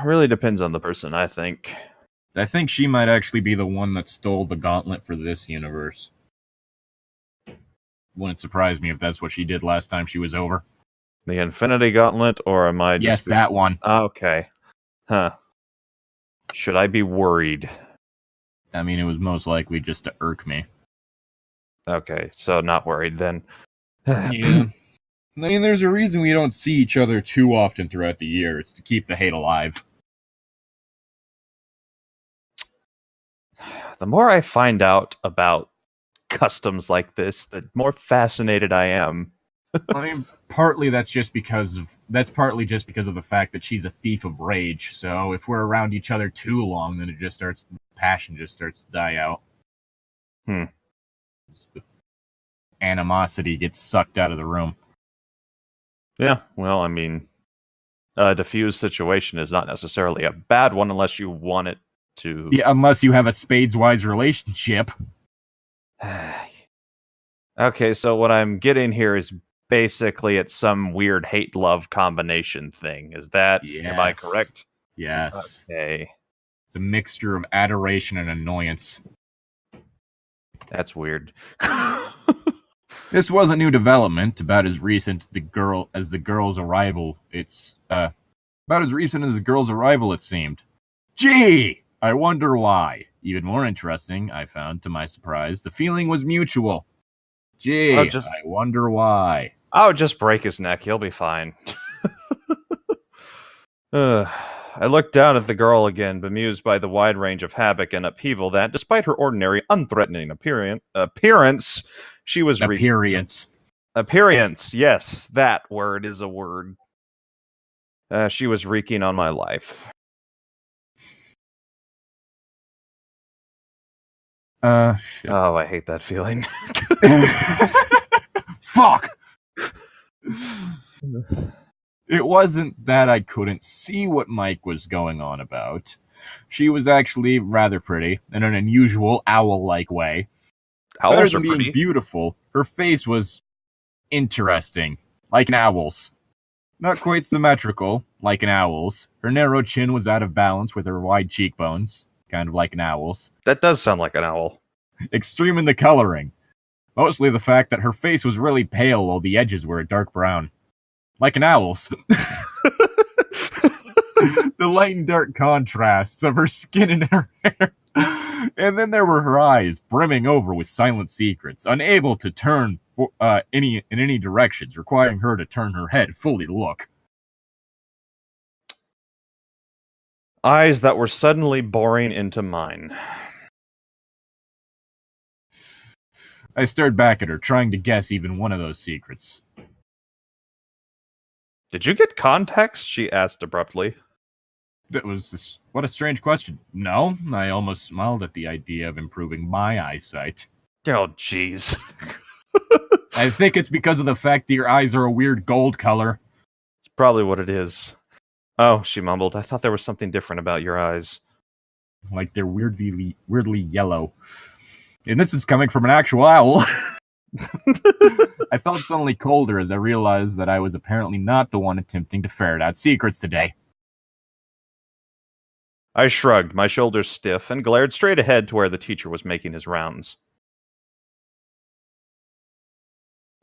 Really depends on the person, I think. I think she might actually be the one that stole the gauntlet for this universe. Wouldn't surprise me if that's what she did last time she was over. The Infinity Gauntlet, or am I just... Yes, that one. Okay. Huh. Should I be worried? I mean, it was most likely just to irk me. Okay, so not worried then. Yeah. I mean, there's a reason we don't see each other too often throughout the year. It's to keep the hate alive. The more I find out about customs like this, the more fascinated I am. I mean, partly just because of the fact that she's a thief of rage. So if we're around each other too long, then passion just starts to die out. The animosity gets sucked out of the room. Yeah, well, I mean, a diffused situation is not necessarily a bad one unless you want it to. Yeah, unless you have a spades-wise relationship. Okay, so what I'm getting here is basically it's some weird hate-love combination thing. Is that, am I correct? Yes. Okay. It's a mixture of adoration and annoyance. That's weird. This was a new development, about as recent as the girl's arrival. It's about as recent as the girl's arrival, it seemed. Gee! I wonder why. Even more interesting, I found, to my surprise, the feeling was mutual. Gee, I wonder why. I'll just break his neck. He'll be fine. I looked down at the girl again, bemused by the wide range of havoc and upheaval that, despite her ordinary, unthreatening appearance, she was... Appearance, yes, that word is a word. She was wreaking on my life. Shit. Oh, I hate that feeling. Fuck! It wasn't that I couldn't see what Mike was going on about. She was actually rather pretty, in an unusual owl-like way. Better than being beautiful, her face was interesting, like an owl's. Not quite symmetrical, like an owl's. Her narrow chin was out of balance with her wide cheekbones, kind of like an owl's. That does sound like an owl. Extreme in the coloring. Mostly the fact that her face was really pale while the edges were a dark brown. Like an owl's. The light and dark contrasts of her skin and her hair. And then there were her eyes, brimming over with silent secrets, unable to turn in any directions, requiring her to turn her head fully to look. Eyes that were suddenly boring into mine. I stared back at her, trying to guess even one of those secrets. Did you get contacts? She asked abruptly. What a strange question. No, I almost smiled at the idea of improving my eyesight. Oh, jeez. I think it's because of the fact that your eyes are a weird gold color. It's probably what it is. Oh, she mumbled. I thought there was something different about your eyes. Like they're weirdly yellow. And this is coming from an actual owl. I felt suddenly colder as I realized that I was apparently not the one attempting to ferret out secrets today. I shrugged, my shoulders stiff, and glared straight ahead to where the teacher was making his rounds.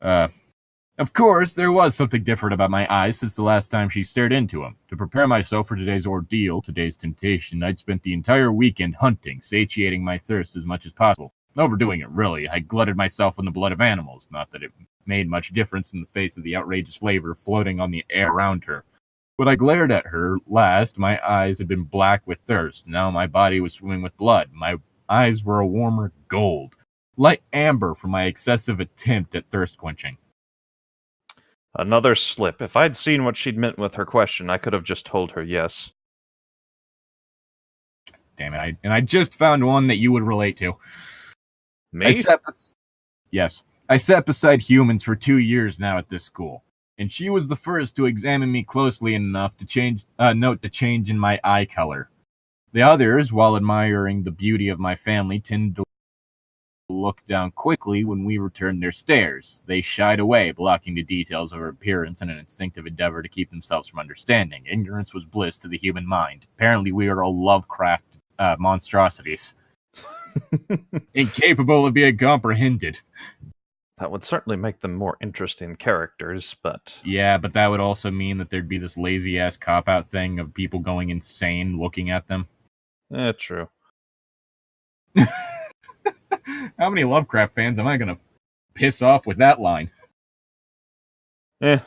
Of course, there was something different about my eyes since the last time she stared into them. To prepare myself for today's ordeal, today's temptation, I'd spent the entire weekend hunting, satiating my thirst as much as possible. Overdoing it, really. I glutted myself in the blood of animals, not that it made much difference in the face of the outrageous flavor floating on the air around her. When I glared at her last, my eyes had been black with thirst. Now my body was swimming with blood. My eyes were a warmer gold, light amber from my excessive attempt at thirst quenching. Another slip. If I'd seen what she'd meant with her question, I could have just told her yes. Damn it, I just found one that you would relate to. Me? I sat beside humans for 2 years now at this school, and she was the first to examine me closely enough to note the change in my eye color. The others, while admiring the beauty of my family, tended to look down quickly when we returned their stares. They shied away, blocking the details of her appearance in an instinctive endeavor to keep themselves from understanding. Ignorance was bliss to the human mind. Apparently we are all Lovecraft monstrosities. Incapable of being comprehended. That would certainly make them more interesting characters, but... Yeah, but that would also mean that there'd be this lazy-ass cop-out thing of people going insane looking at them. True. How many Lovecraft fans am I gonna piss off with that line. Eh.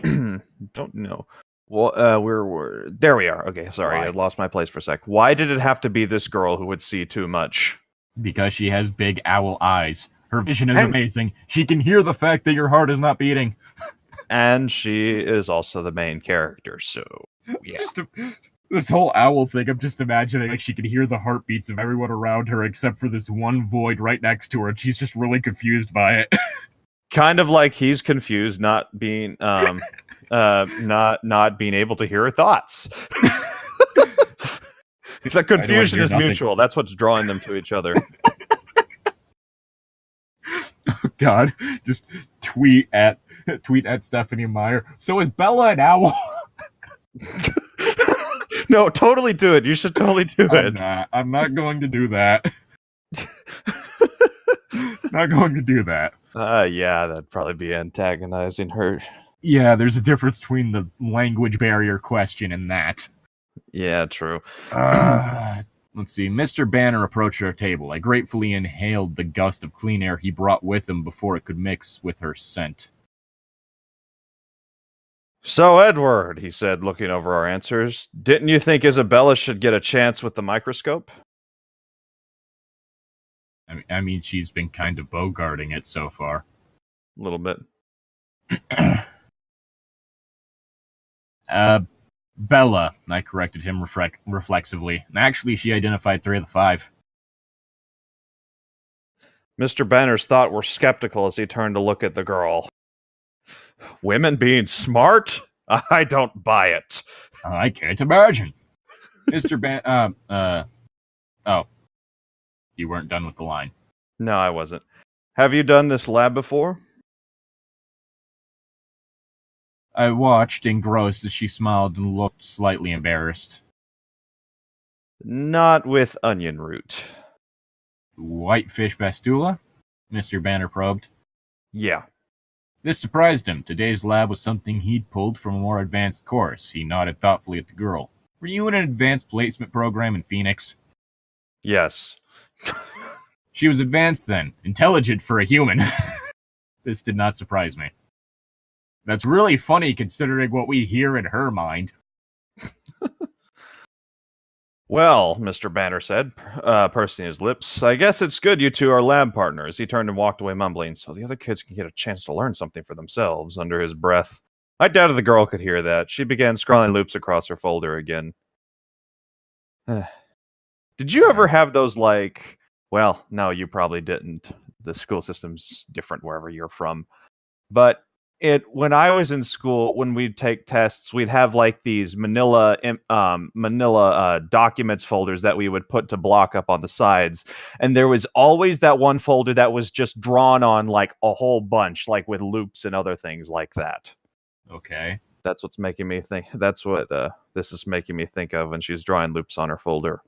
Don't know. Well, we're there. We are. Okay, sorry, Why? I lost my place for a sec. Why did it have to be this girl who would see too much? Because she has big owl eyes. Her vision is amazing. She can hear the fact that your heart is not beating. And she is also the main character, so yeah. This whole owl thing, I'm just imagining like she can hear the heartbeats of everyone around her except for this one void right next to her, and she's just really confused by it. Kind of like he's confused, not being not being able to hear her thoughts. The confusion is mutual. That's what's drawing them to each other. God, just tweet at Stephenie Meyer. So is Bella an owl? No, totally do it. You should totally do it. I'm not going to do that. Not going to do that. Yeah, that'd probably be antagonizing her. Yeah, there's a difference between the language barrier question and that. Yeah, true. Let's see. Mr. Banner approached our table. I gratefully inhaled the gust of clean air he brought with him before it could mix with her scent. So, Edward, he said, looking over our answers, didn't you think Isabella should get a chance with the microscope? I mean, she's been kind of bogarting it so far. A little bit. Bella, I corrected him reflexively. Actually, she identified 3 of the 5. Mr. Banner's thought were skeptical as he turned to look at the girl. Women being smart? I don't buy it. I can't imagine. Mr. Oh. You weren't done with the line. No, I wasn't. Have you done this lab before? I watched, engrossed, as she smiled and looked slightly embarrassed. Not with onion root. Whitefish Bastula? Mr. Banner probed. Yeah. This surprised him. Today's lab was something he'd pulled from a more advanced course. He nodded thoughtfully at the girl. Were you in an advanced placement program in Phoenix? Yes. She was advanced then. Intelligent for a human. This did not surprise me. That's really funny considering what we hear in her mind. Well, Mr. Banner said, pursing his lips, I guess it's good you two are lab partners. He turned and walked away mumbling, so the other kids can get a chance to learn something for themselves, under his breath. I doubted the girl could hear that. She began scrawling loops across her folder again. Did you ever have those, like... Well, no, you probably didn't. The school system's different wherever you're from. But when I was in school, when we'd take tests, we'd have like these manila documents folders that we would put to block up on the sides. And there was always that one folder that was just drawn on like a whole bunch, like with loops and other things like that. Okay. That's what's making me think. That's what this is making me think of when she's drawing loops on her folder.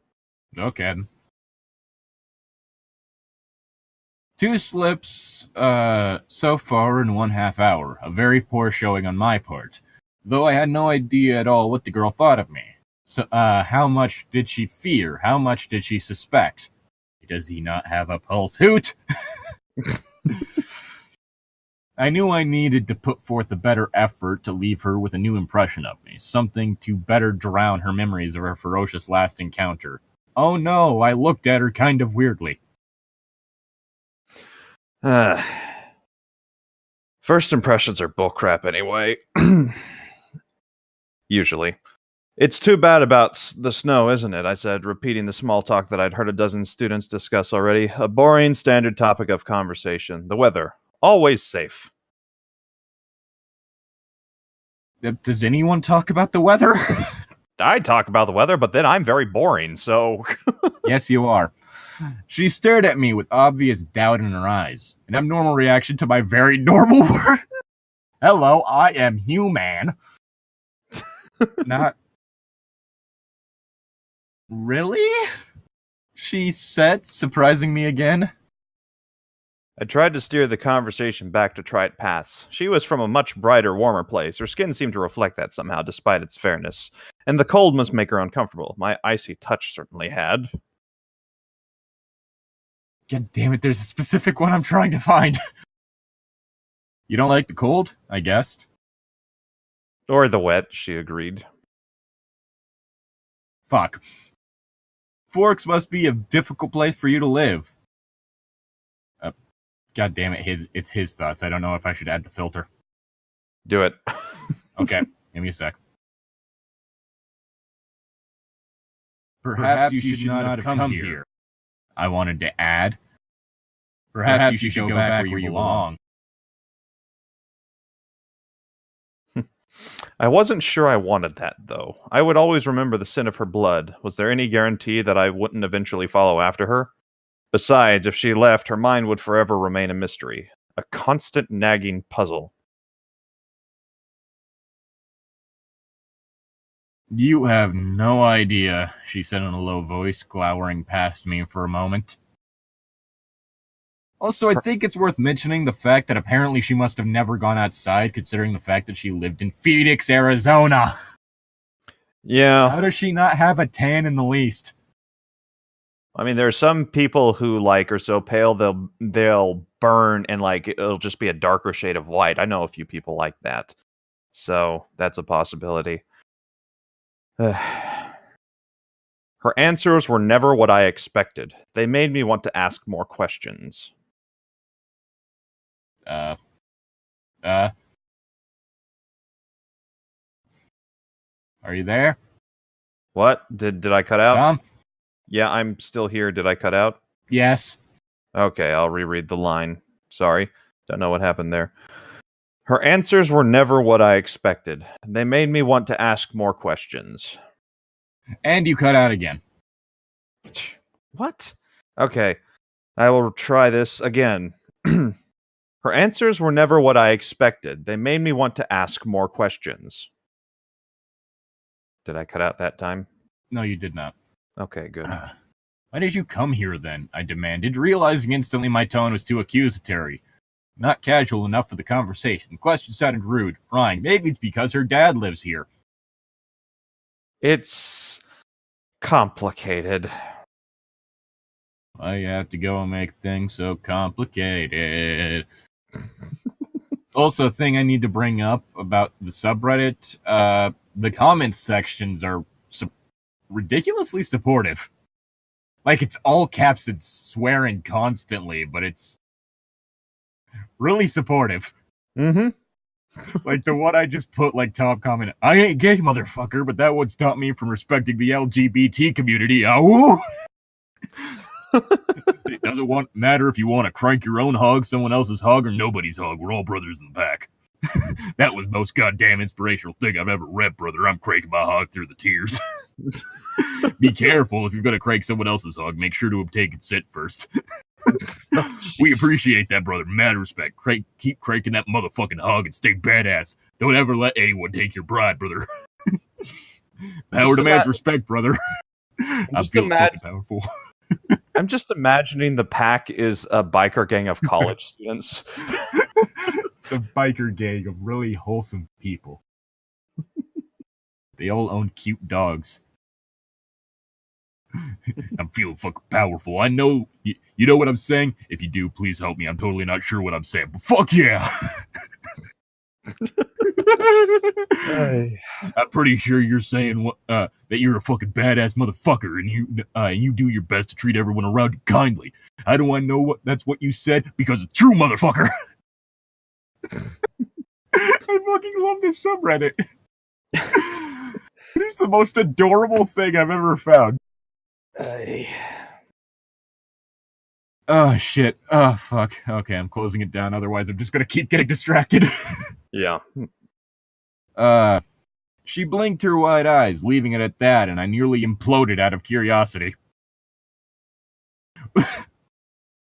Okay. 2 slips so far in 1/2 hour. A very poor showing on my part. Though I had no idea at all what the girl thought of me. So, how much did she fear? How much did she suspect? Does he not have a pulse? Hoot! I knew I needed to put forth a better effort to leave her with a new impression of me. Something to better drown her memories of our ferocious last encounter. Oh no, I looked at her kind of weirdly. First impressions are bullcrap anyway. Usually. It's too bad about the snow, isn't it? I said, repeating the small talk that I'd heard a dozen students discuss already. A boring, standard topic of conversation. The weather. Always safe. Does anyone talk about the weather? I talk about the weather, but then I'm very boring, so... Yes, you are. She stared at me with obvious doubt in her eyes. An abnormal reaction to my very normal words. Hello, I am human. Not... Really? She said, surprising me again. I tried to steer the conversation back to trite paths. She was from a much brighter, warmer place. Her skin seemed to reflect that somehow, despite its fairness. And the cold must make her uncomfortable. My icy touch certainly had. God damn it, there's a specific one I'm trying to find. You don't like the cold, I guessed. Or the wet, she agreed. Fuck. Forks must be a difficult place for you to live. God damn it, it's his thoughts. I don't know if I should add the filter. Do it. Okay, give me a sec. Perhaps you should not have come here. I wanted to add. Perhaps you should go back where you belong. I wasn't sure I wanted that, though. I would always remember the sin of her blood. Was there any guarantee that I wouldn't eventually follow after her? Besides, if she left, her mind would forever remain a mystery. A constant nagging puzzle. You have no idea, she said in a low voice, glowering past me for a moment. Also, I think it's worth mentioning the fact that apparently she must have never gone outside, considering the fact that she lived in Phoenix, Arizona. Yeah. How does she not have a tan in the least? I mean, there are some people who, like, are so pale they'll burn and, like, it'll just be a darker shade of white. I know a few people like that. So, that's a possibility. Her answers were never what I expected. They made me want to ask more questions. Are you there? What? Did I cut out? Tom? Yeah, I'm still here. Did I cut out? Yes. Okay, I'll reread the line. Sorry. Don't know what happened there. Her answers were never what I expected. They made me want to ask more questions. And you cut out again. What? Okay, I will try this again. Her answers were never what I expected. They made me want to ask more questions. Did I cut out that time? No, you did not. Okay, good. Why did you come here then? I demanded, realizing instantly my tone was too accusatory. Not casual enough for the conversation. The question sounded rude, prying. Maybe it's because her dad lives here. It's complicated. I have to go and make things so complicated. Also, a thing I need to bring up about the subreddit, the comments sections are ridiculously supportive. Like, it's all caps and swearing constantly, but it's really supportive. Mm-hmm. Like the one I just put, like, top comment, I ain't gay, motherfucker, but that would stop me from respecting the LGBT community. Oh! It doesn't matter if you want to crank your own hog, someone else's hog, or nobody's hog. We're all brothers in the back. That was the most goddamn inspirational thing I've ever read, brother. I'm cranking my hog through the tears. Be careful if you're going to crank someone else's hog. Make sure to obtain consent first. We appreciate that, brother. Mad respect. Keep cranking that motherfucking hog and stay badass. Don't ever let anyone take your pride, brother. Power demands respect, brother. I feel fucking powerful. I'm just imagining the pack is a biker gang of college students. It's a biker gang of really wholesome people. They all own cute dogs. I'm feeling fucking powerful. I know, you know what I'm saying? If you do, please help me. I'm totally not sure what I'm saying, but fuck yeah! I'm pretty sure you're saying that you're a fucking badass motherfucker, and you do your best to treat everyone around you kindly. How do I know that's what you said? Because it's true, motherfucker. I fucking love this subreddit. It is the most adorable thing I've ever found. Oh shit. Oh fuck. Okay, I'm closing it down. Otherwise, I'm just gonna keep getting distracted. Yeah. She blinked her wide eyes, leaving it at that, and I nearly imploded out of curiosity.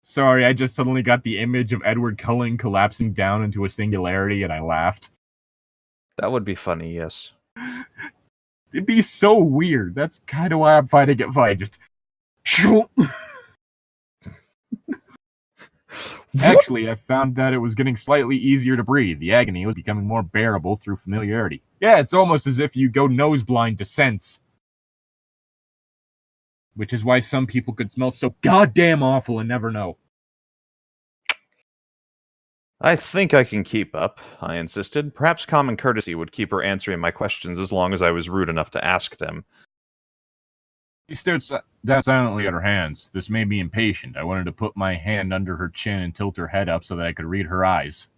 Sorry, I just suddenly got the image of Edward Cullen collapsing down into a singularity, and I laughed. That would be funny, yes. It'd be so weird. That's kind of why I'm fighting it fine. Just... Actually, I found that it was getting slightly easier to breathe. The agony was becoming more bearable through familiarity. Yeah, it's almost as if you go nose blind to sense. Which is why some people could smell so goddamn awful and never know. I think I can keep up, I insisted. Perhaps common courtesy would keep her answering my questions as long as I was rude enough to ask them. He stared down silently at her hands. This made me impatient. I wanted to put my hand under her chin and tilt her head up so that I could read her eyes.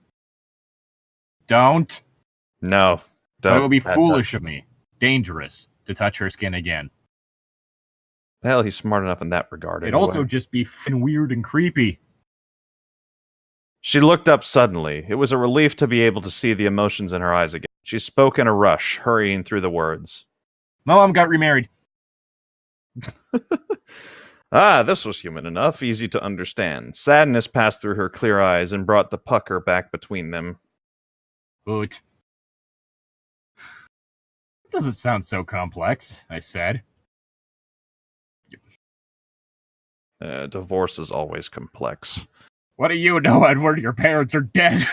Don't. No. That would be foolish of me. Dangerous to touch her skin again. Hell, he's smart enough in that regard. It'd also just be weird and creepy. She looked up suddenly. It was a relief to be able to see the emotions in her eyes again. She spoke in a rush, hurrying through the words. My mom got remarried. This was human enough, easy to understand. Sadness passed through her clear eyes and brought the pucker back between them. It doesn't sound so complex, I said. Divorce is always complex. What do you know, Edward? Your parents are dead.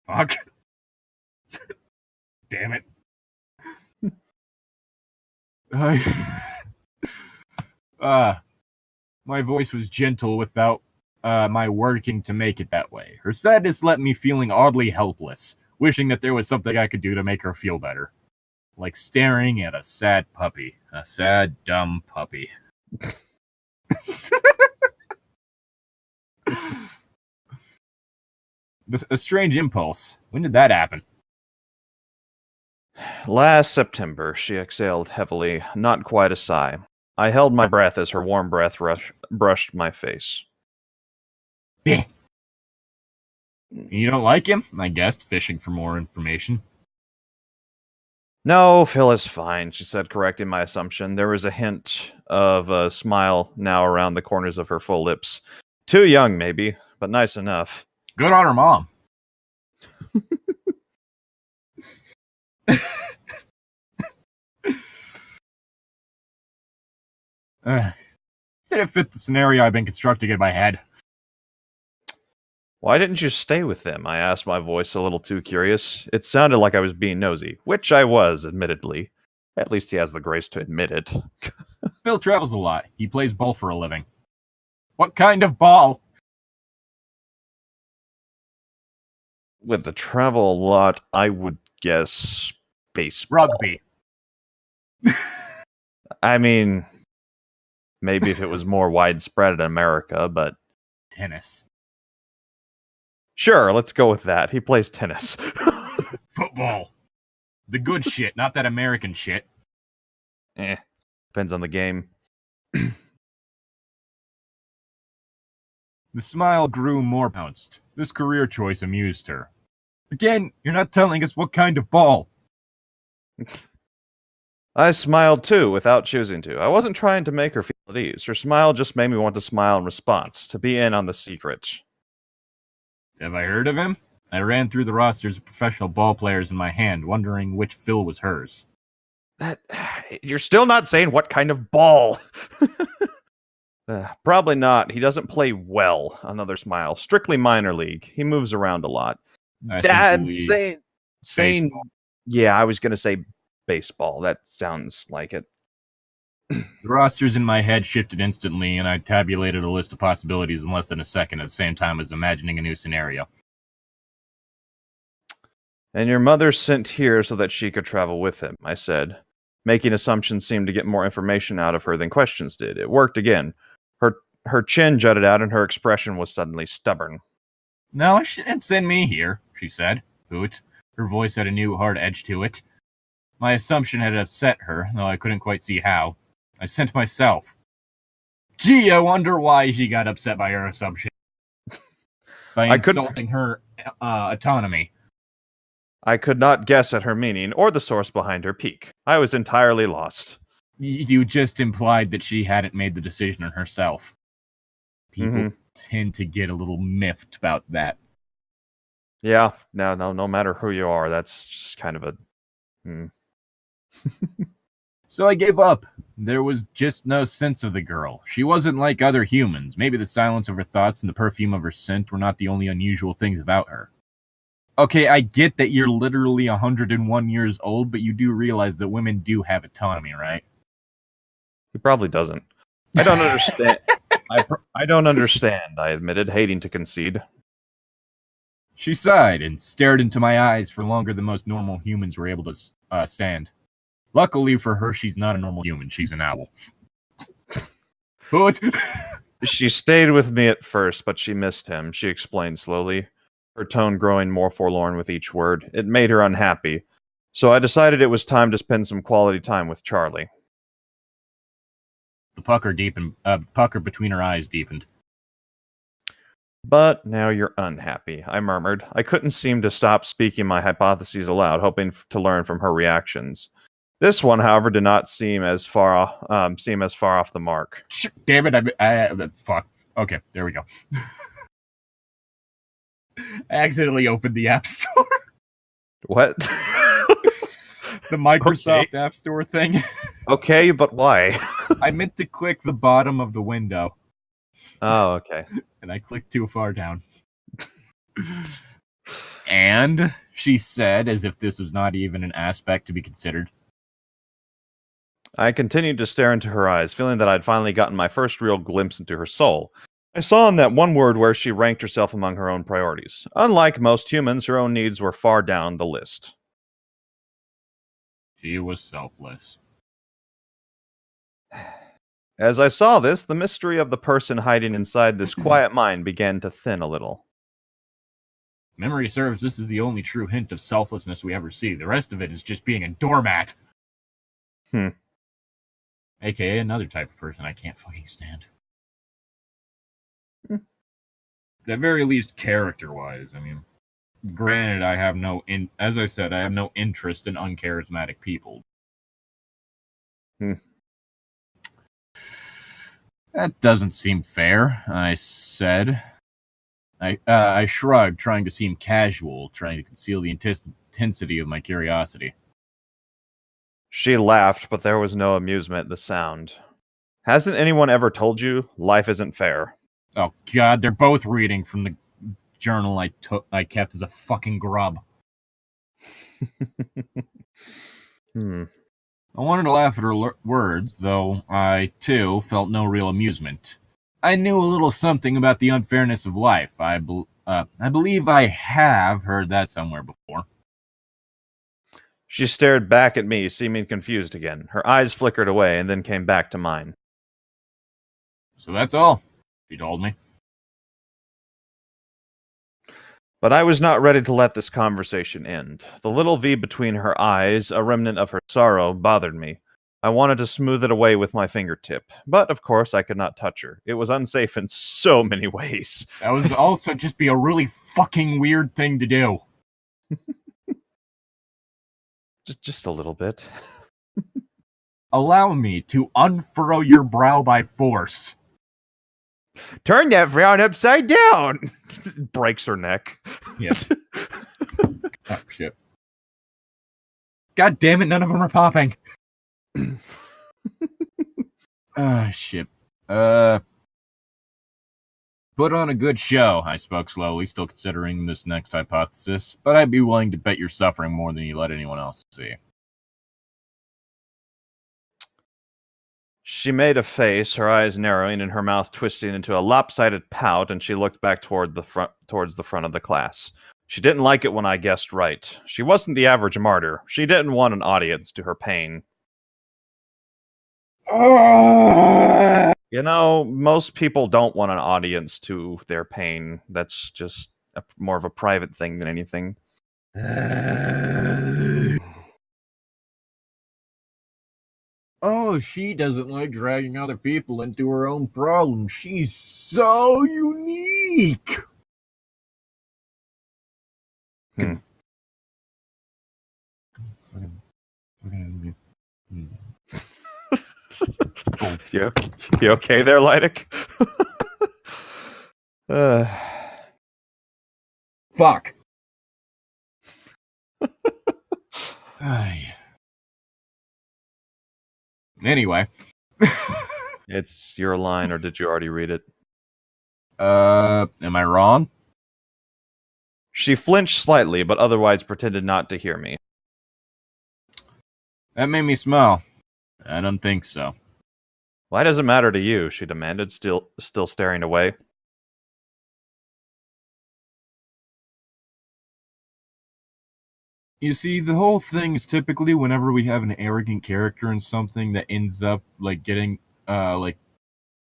Fuck. Damn it. My voice was gentle without my working to make it that way. Her sadness left me feeling oddly helpless, wishing that there was something I could do to make her feel better. Like staring at a sad puppy. A sad, dumb puppy. A strange impulse. When did that happen? Last September, she exhaled heavily, not quite a sigh. I held my breath as her warm breath brushed my face. You don't like him? I guessed, fishing for more information. No, Phil is fine, she said, correcting my assumption. There was a hint of a smile now around the corners of her full lips. Too young, maybe, but nice enough. Good on her mom. Said it fit the scenario I've been constructing in my head. Why didn't you stay with them? I asked, my voice a little too curious. It sounded like I was being nosy, which I was, admittedly. At least he has the grace to admit it. Phil travels a lot. He plays ball for a living. What kind of ball? With the travel a lot, I would guess baseball. Rugby. I mean, maybe if it was more widespread in America, but... Tennis. Sure, let's go with that. He plays tennis. Football. The good shit, not that American shit. Depends on the game. The smile grew more pronounced. This career choice amused her. Again, you're not telling us what kind of ball. I smiled too, without choosing to. I wasn't trying to make her feel at ease. Her smile just made me want to smile in response, to be in on the secret. Have I heard of him? I ran through the rosters of professional ball players in my hand, wondering which Phil was hers. You're still not saying what kind of ball. Probably not. He doesn't play well. Another smile. Strictly minor league. He moves around a lot. Dad, saying, yeah, I was going to say baseball. That sounds like it. The rosters in my head shifted instantly, and I tabulated a list of possibilities in less than a second at the same time as imagining a new scenario. And your mother sent here so that she could travel with him, I said. Making assumptions seemed to get more information out of her than questions did. It worked again. Her chin jutted out and her expression was suddenly stubborn. No, she didn't send me here, she said. Hoot. Her voice had a new hard edge to it. My assumption had upset her, though I couldn't quite see how. I sent myself. Gee, I wonder why she got upset by her assumption. By insulting her autonomy. I could not guess at her meaning or the source behind her pique. I was entirely lost. You just implied that she hadn't made the decision on herself. People tend to get a little miffed about that. Yeah, no matter who you are, that's just kind of a... So I gave up. There was just no sense of the girl. She wasn't like other humans. Maybe the silence of her thoughts and the perfume of her scent were not the only unusual things about her. Okay, I get that you're literally 101 years old, but you do realize that women do have autonomy, right? He probably doesn't. I don't understand. I don't understand, I admitted, hating to concede. She sighed and stared into my eyes for longer than most normal humans were able to stand. Luckily for her, she's not a normal human. She's an owl. What? She stayed with me at first, but she missed him, she explained slowly, her tone growing more forlorn with each word. It made her unhappy, so I decided it was time to spend some quality time with Charlie. The pucker between her eyes deepened. But now you're unhappy, I murmured. I couldn't seem to stop speaking my hypotheses aloud, hoping to learn from her reactions. This one, however, did not seem as far off the mark. Damn it! Fuck. Okay, there we go. I accidentally opened the App Store. What? The Microsoft App Store thing. Okay, but why? I meant to click the bottom of the window. Oh, okay. And I clicked too far down. And she said, as if this was not even an aspect to be considered. I continued to stare into her eyes, feeling that I'd finally gotten my first real glimpse into her soul. I saw in that one word where she ranked herself among her own priorities. Unlike most humans, her own needs were far down the list. She was selfless. As I saw this, the mystery of the person hiding inside this quiet mind began to thin a little. Memory serves, this is the only true hint of selflessness we ever see. The rest of it is just being a doormat. AKA another type of person I can't fucking stand. At very least, character-wise. I mean, granted, I have no interest in uncharismatic people. That doesn't seem fair, I said. I shrugged, trying to seem casual, trying to conceal the intensity of my curiosity. She laughed, but there was no amusement at the sound. Hasn't anyone ever told you life isn't fair? Oh god, they're both reading from the journal I kept as a fucking grub. I wanted to laugh at her words, though I, too, felt no real amusement. I knew a little something about the unfairness of life. I believe I have heard that somewhere before. She stared back at me, seeming confused again. Her eyes flickered away and then came back to mine. So that's all, she told me. But I was not ready to let this conversation end. The little V between her eyes, a remnant of her sorrow, bothered me. I wanted to smooth it away with my fingertip, but of course I could not touch her. It was unsafe in so many ways. That would also just be a really fucking weird thing to do. Just a little bit. Allow me to unfurrow your brow by force. Turn that frown upside down! Breaks her neck. Yes. Oh, shit. God damn it, none of them are popping. Shit. Put on a good show, I spoke slowly, still considering this next hypothesis, but I'd be willing to bet you're suffering more than you let anyone else see. She made a face, her eyes narrowing and her mouth twisting into a lopsided pout, and she looked back towards the front of the class. She didn't like it when I guessed right. She wasn't the average martyr. She didn't want an audience to her pain. You know, most people don't want an audience to their pain. That's just more of a private thing than anything. Oh, she doesn't like dragging other people into her own problems. She's so unique. You okay there, Llytic? Fuck. Anyway. It's your line, or did you already read it? Am I wrong? She flinched slightly, but otherwise pretended not to hear me. That made me smile. I don't think so. Why does it matter to you? She demanded, still staring away. You see, the whole thing is typically whenever we have an arrogant character in something that ends up like getting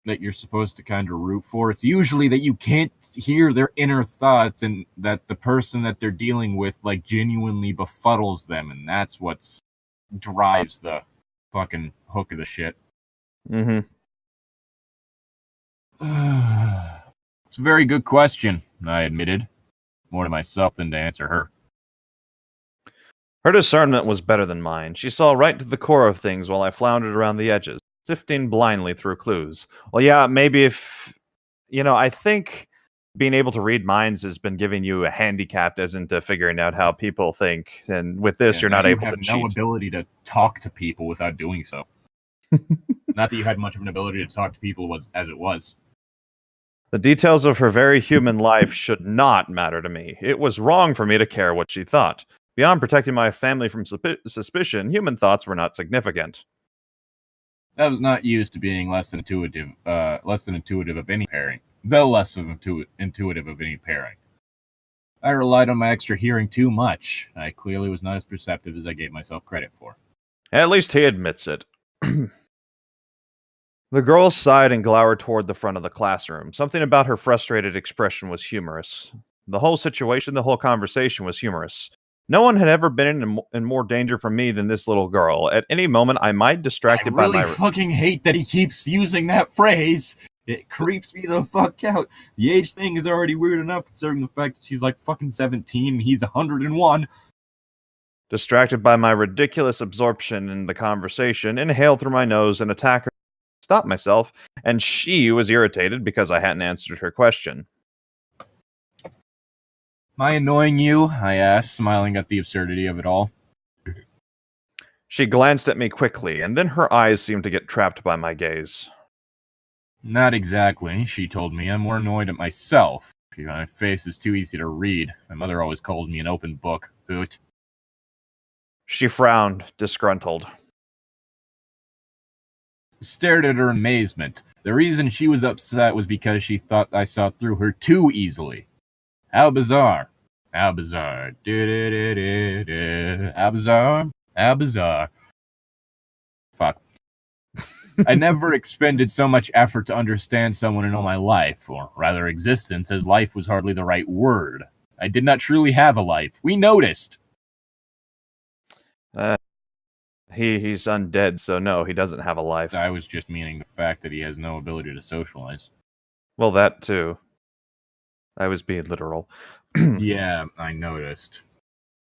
that you're supposed to kind of root for, it's usually that you can't hear their inner thoughts and that the person that they're dealing with like genuinely befuddles them, and that's what drives the fucking hook of the shit. Mm-hmm. It's a very good question, I admitted, more to myself than to answer her. Her discernment was better than mine. She saw right to the core of things while I floundered around the edges, sifting blindly through clues. Well, yeah, maybe if... I think being able to read minds has been giving you a handicap as into figuring out how people think. And with this, you're not able to cheat. You have no ability to talk to people without doing so. Not that you had much of an ability to talk to people as it was. The details of her very human life should not matter to me. It was wrong for me to care what she thought. Beyond protecting my family from suspicion, human thoughts were not significant. I was not used to being less than intuitive of any pairing. The less intuitive of any pairing. I relied on my extra hearing too much. I clearly was not as perceptive as I gave myself credit for. At least he admits it. The girl sighed and glowered toward the front of the classroom. Something about her frustrated expression was humorous. The whole situation, the whole conversation was humorous. No one had ever been in more danger from me than this little girl. At any moment, I might distracted by my... I really fucking hate that he keeps using that phrase. It creeps me the fuck out. The age thing is already weird enough, considering the fact that she's like fucking 17 and he's 101. Distracted by my ridiculous absorption in the conversation, inhaled through my nose and attacked her. Stopped myself, and she was irritated because I hadn't answered her question. Am I annoying you? I asked, smiling at the absurdity of it all. She glanced at me quickly, and then her eyes seemed to get trapped by my gaze. Not exactly, she told me. I'm more annoyed at myself. My face is too easy to read. My mother always calls me an open book. Hoot. She frowned, disgruntled. Stared at her in amazement. The reason she was upset was because she thought I saw through her too easily. How bizarre. How bizarre. How bizarre. How bizarre. Fuck. I never expended so much effort to understand someone in all my life, or rather existence, as life was hardly the right word. I did not truly have a life. We noticed. He's undead, so no, he doesn't have a life. I was just meaning the fact that he has no ability to socialize. Well, that too. I was being literal. Yeah, I noticed.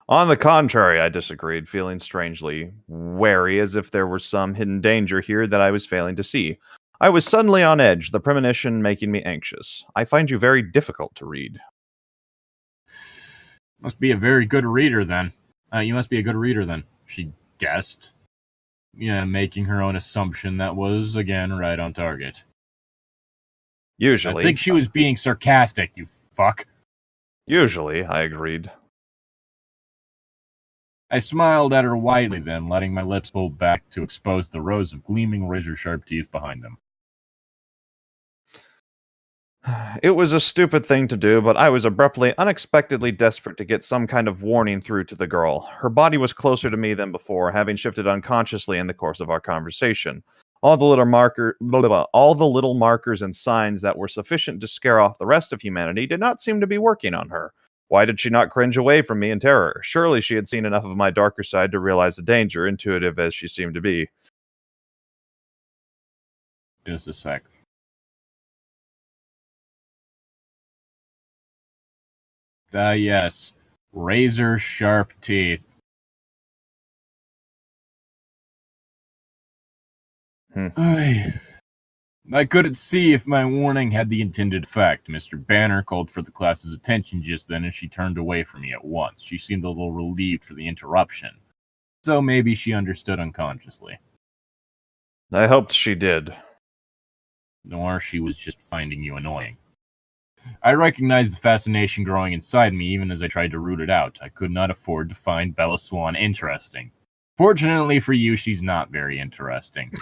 On the contrary, I disagreed, feeling strangely wary, as if there were some hidden danger here that I was failing to see. I was suddenly on edge, the premonition making me anxious. I find you very difficult to read. Must be a very good reader, then. You must be a good reader, then. She guessed. Yeah, making her own assumption that was, again, right on target. Usually. I think she was being sarcastic, you fuck. Usually, I agreed. I smiled at her widely then, letting my lips pull back to expose the rows of gleaming razor-sharp teeth behind them. It was a stupid thing to do, but I was abruptly, unexpectedly desperate to get some kind of warning through to the girl. Her body was closer to me than before, having shifted unconsciously in the course of our conversation. All the little markers and signs that were sufficient to scare off the rest of humanity did not seem to be working on her. Why did she not cringe away from me in terror? Surely she had seen enough of my darker side to realize the danger, intuitive as she seemed to be. Just a sec. Yes. Razor-sharp teeth. I couldn't see if my warning had the intended effect. Mr. Banner called for the class's attention just then, and she turned away from me at once. She seemed a little relieved for the interruption. So maybe she understood unconsciously. I hoped she did. Or she was just finding you annoying. I recognized the fascination growing inside me even as I tried to root it out. I could not afford to find Bella Swan interesting. Fortunately for you, she's not very interesting.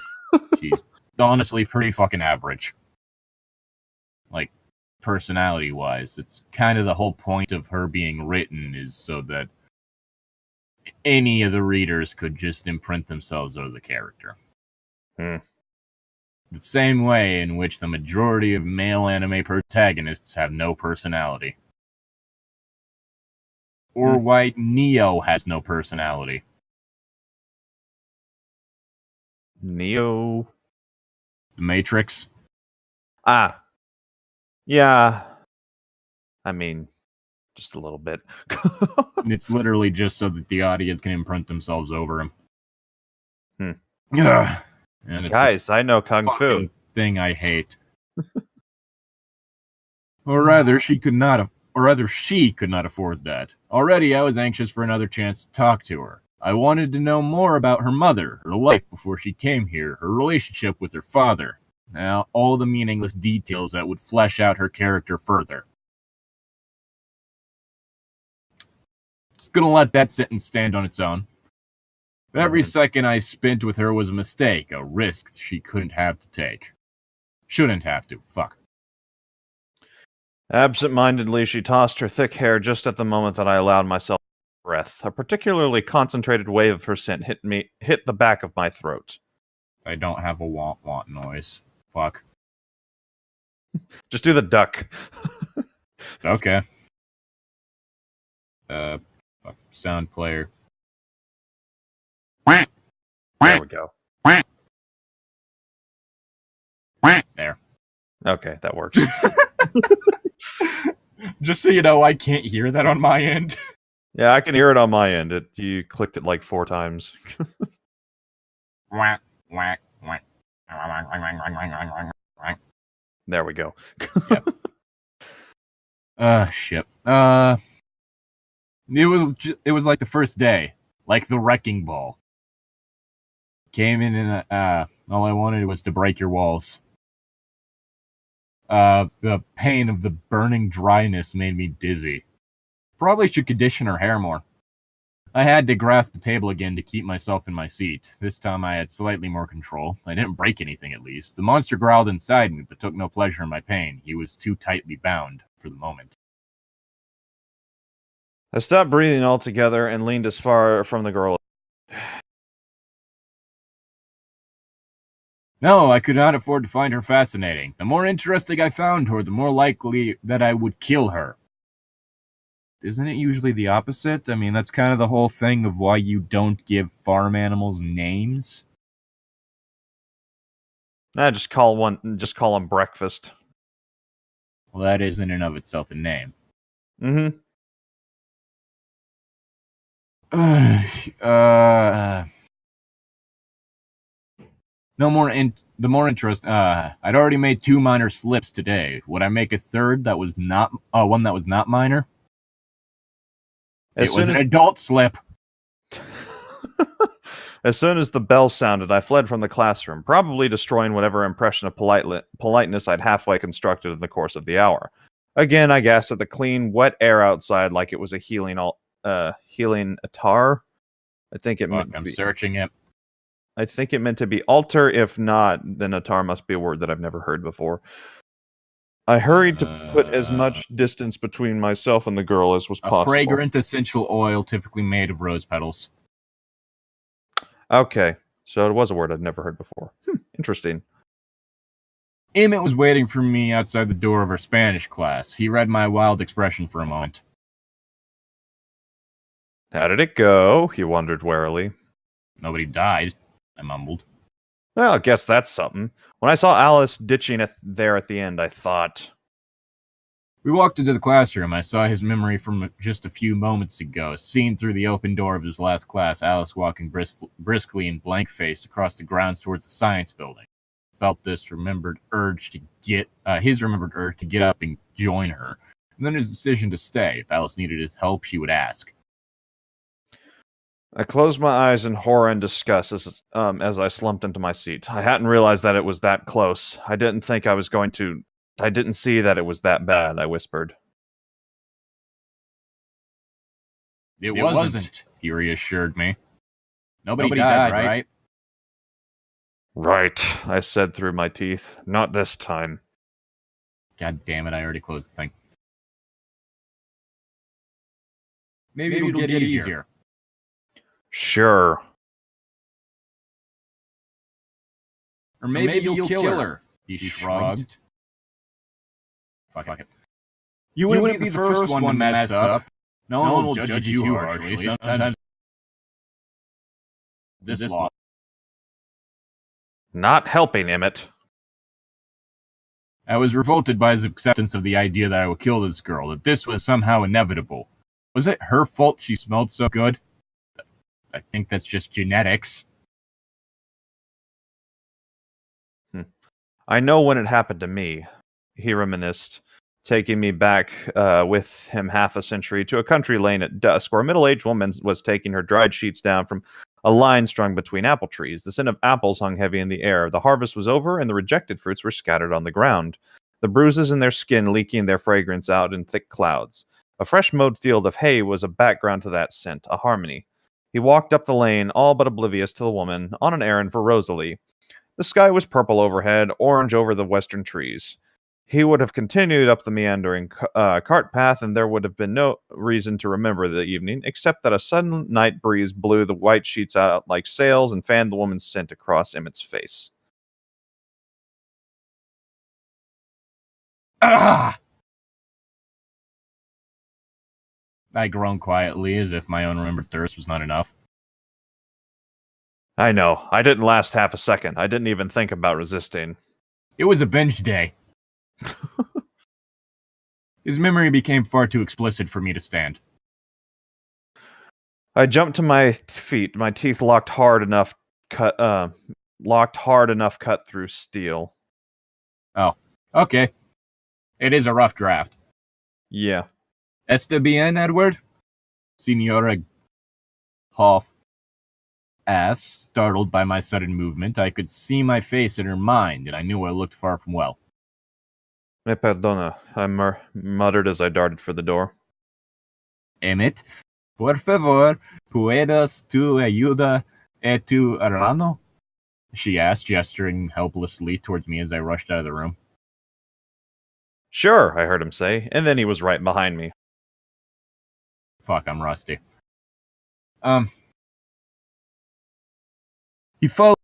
She's honestly pretty fucking average. Like, personality-wise. It's kind of the whole point of her being written is so that any of the readers could just imprint themselves over the character. Hmm. The same way in which the majority of male anime protagonists have no personality. Or why Neo has no personality. Neo? The Matrix? Ah. Yeah. I mean, just a little bit. It's literally just so that the audience can imprint themselves over him. Yeah. And Guys, I know Kung Fu. Thing I hate. Or rather, she could not afford that. Already, I was anxious for another chance to talk to her. I wanted to know more about her mother, her life before she came here, her relationship with her father. Now, all the meaningless details that would flesh out her character further. Just gonna let that sentence stand on its own. Every second I spent with her was a mistake, a risk she couldn't have to take. Shouldn't have to. Fuck. Absent-mindedly, she tossed her thick hair just at the moment that I allowed myself breath. A particularly concentrated wave of her scent hit the back of my throat. I don't have a want noise. Fuck. Just do the duck. Okay. Sound player. There we go. There. Okay, that works. Just so you know, I can't hear that on my end. Yeah, I can hear it on my end. You clicked it like 4 times. There we go. Yep. Shit. It was like the first day, like the wrecking ball. Came in and all I wanted was to break your walls. The pain of the burning dryness made me dizzy. Probably should condition her hair more. I had to grasp the table again to keep myself in my seat. This time I had slightly more control. I didn't break anything, at least. The monster growled inside me, but took no pleasure in my pain. He was too tightly bound for the moment. I stopped breathing altogether and leaned as far from the girl. No, I could not afford to find her fascinating. The more interesting I found her, the more likely that I would kill her. Isn't it usually the opposite? I mean, that's kind of the whole thing of why you don't give farm animals names. Just call them breakfast. Well, that is in and of itself a name. Mm-hmm. No more the more interest. I'd already made 2 minor slips today. Would I make a third that was not one that was not minor? It was an adult slip. As soon as the bell sounded, I fled from the classroom, probably destroying whatever impression of politeness I'd halfway constructed in the course of the hour. Again, I gasped at the clean, wet air outside like it was a healing attar. I think it meant to be. I'm searching it. I think it meant to be altar. If not, then attar must be a word that I've never heard before. I hurried to put as much distance between myself and the girl as was possible. A fragrant essential oil typically made of rose petals. Okay, so it was a word I'd never heard before. Interesting. Emmett was waiting for me outside the door of our Spanish class. He read my wild expression for a moment. How did it go? He wondered warily. Nobody died, I mumbled. Well, I guess that's something. When I saw Alice ditching there at the end, I thought... We walked into the classroom. I saw his memory from just a few moments ago, seen through the open door of his last class, Alice walking briskly and blank-faced across the grounds towards the science building. Felt this remembered urge to get up and join her, and then his decision to stay. If Alice needed his help, she would ask. I closed my eyes in horror and disgust as I slumped into my seat. I hadn't realized that it was that close. I didn't think I was going to I didn't see that it was that bad, I whispered. It wasn't, he reassured me. Nobody died, right? Right, I said through my teeth. Not this time. God damn it, I already closed the thing. Maybe it'll get easier. Sure. Or maybe you'll kill her. He shrugged. Fuck it. You wouldn't be the first one to mess up. No one will judge you too harshly. Sometimes this law. Not helping, Emmett. I was revolted by his acceptance of the idea that I would kill this girl, that this was somehow inevitable. Was it her fault she smelled so good? I think that's just genetics. I know when it happened to me, he reminisced, taking me back with him half a century to a country lane at dusk, where a middle-aged woman was taking her dried sheets down from a line strung between apple trees. The scent of apples hung heavy in the air. The harvest was over, and the rejected fruits were scattered on the ground, the bruises in their skin leaking their fragrance out in thick clouds. A fresh-mowed field of hay was a background to that scent, a harmony. He walked up the lane, all but oblivious to the woman, on an errand for Rosalie. The sky was purple overhead, orange over the western trees. He would have continued up the meandering cart path, and there would have been no reason to remember the evening, except that a sudden night breeze blew the white sheets out like sails and fanned the woman's scent across Emmett's face. Ah! I groaned quietly, as if my own remembered thirst was not enough. I know. I didn't last half a second. I didn't even think about resisting. It was a binge day. His memory became far too explicit for me to stand. I jumped to my feet, my teeth locked hard enough cut through steel. Oh, okay. It is a rough draft. Yeah. Está bien, Edward? Senora Hoff asked, startled by my sudden movement. I could see my face in her mind, and I knew I looked far from well. Me perdona, I muttered as I darted for the door. Emmett, por favor, ¿puedes tu ayuda a tu hermano? She asked, gesturing helplessly towards me as I rushed out of the room. Sure, I heard him say, and then he was right behind me. Fuck, I'm rusty. He followed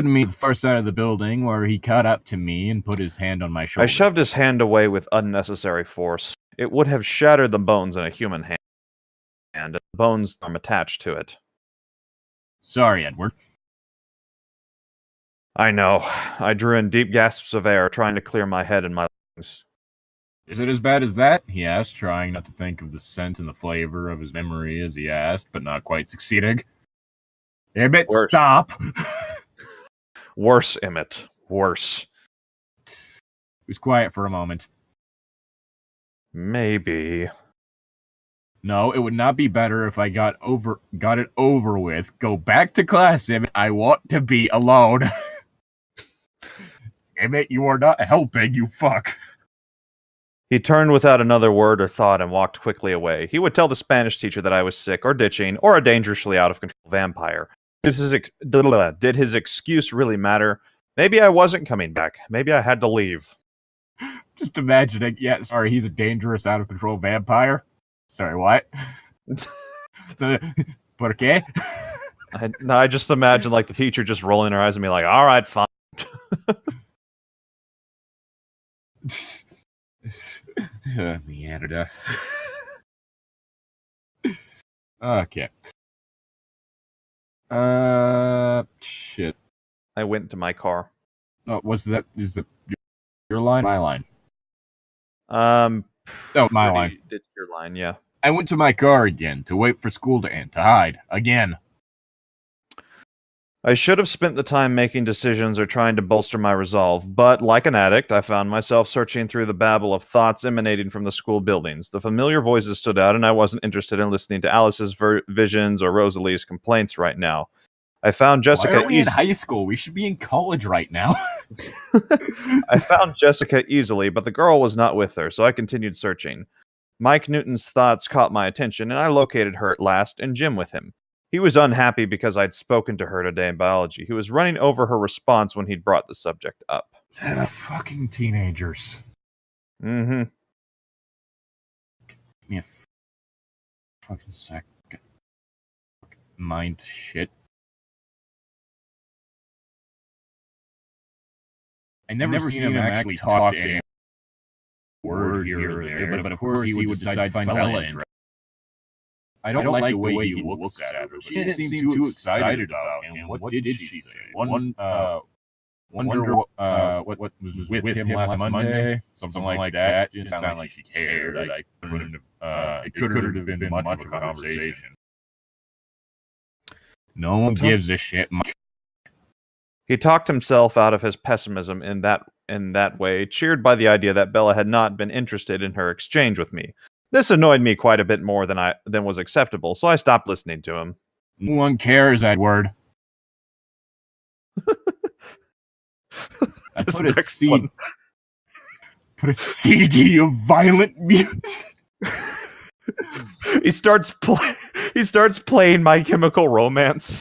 me to the far side of the building, where he caught up to me and put his hand on my shoulder. I shoved his hand away with unnecessary force. It would have shattered the bones in a human hand, and the bones are attached to it. Sorry, Edward. I know. I drew in deep gasps of air, trying to clear my head and my lungs. Is it as bad as that? He asked, trying not to think of the scent and the flavor of his memory as he asked, but not quite succeeding. Emmett, Worse. Stop! Worse, Emmett. Worse. He was quiet for a moment. Maybe. No, it would not be better if I got it over with. Go back to class, Emmett. I want to be alone. Emmett, you are not helping, you fuck. He turned without another word or thought and walked quickly away. He would tell the Spanish teacher that I was sick or ditching or a dangerously out-of-control vampire. Did his excuse really matter? Maybe I wasn't coming back. Maybe I had to leave. Just imagining, yeah, sorry, he's a dangerous, out-of-control vampire. Sorry, what? ¿Por qué? I just imagine like the teacher just rolling her eyes and be like, all right, fine. Mierda. Okay. Shit. I went to my car. Oh, what's that? Is the your line? My line. Oh, my line. It's your line, yeah. I went to my car again to wait for school to end, to hide again. I should have spent the time making decisions or trying to bolster my resolve, but like an addict, I found myself searching through the babble of thoughts emanating from the school buildings. The familiar voices stood out, and I wasn't interested in listening to Alice's visions or Rosalie's complaints right now. I found Jessica. Why are we in high school? We should be in college right now. I found Jessica easily, but the girl was not with her, so I continued searching. Mike Newton's thoughts caught my attention, and I located her at last and Jim with him. He was unhappy because I'd spoken to her today in biology. He was running over her response when he'd brought the subject up. Fucking teenagers. Mm-hmm. Give me a fucking sec. Mind shit. I never seen him actually talk to any word here or there, but of course he would decide to find Bella interesting. I don't like the way he looks at her, but she didn't seem too excited about him. What did she say? Wonder what was with him last Monday? Something like that. It didn't sound like she cared. It couldn't have been much of a conversation. No one gives a shit. He talked himself out of his pessimism in that way, cheered by the idea that Bella had not been interested in her exchange with me. This annoyed me quite a bit more than was acceptable, so I stopped listening to him. No one cares, Edward. I put a CD of violent music. He starts playing My Chemical Romance.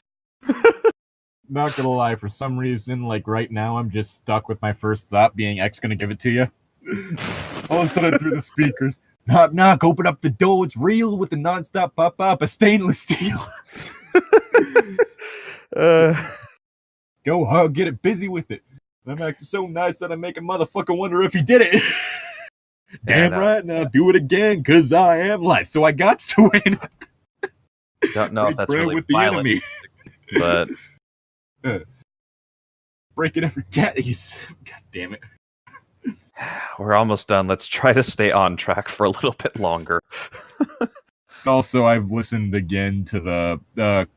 Not gonna lie, for some reason, like right now, I'm just stuck with my first thought being X gonna give it to you. All of a sudden, through the speakers, knock, knock, open up the door, it's real with the non-stop pop-up, a stainless steel. Go hug, get it busy with it. I'm acting so nice that I make a motherfucker wonder if he did it. Damn right, now do it again, cause I am life, so I got to win. Don't know if that's really with violent, the enemy. but breaking every cat. God damn it. We're almost done. Let's try to stay on track for a little bit longer. Also, I've listened again to the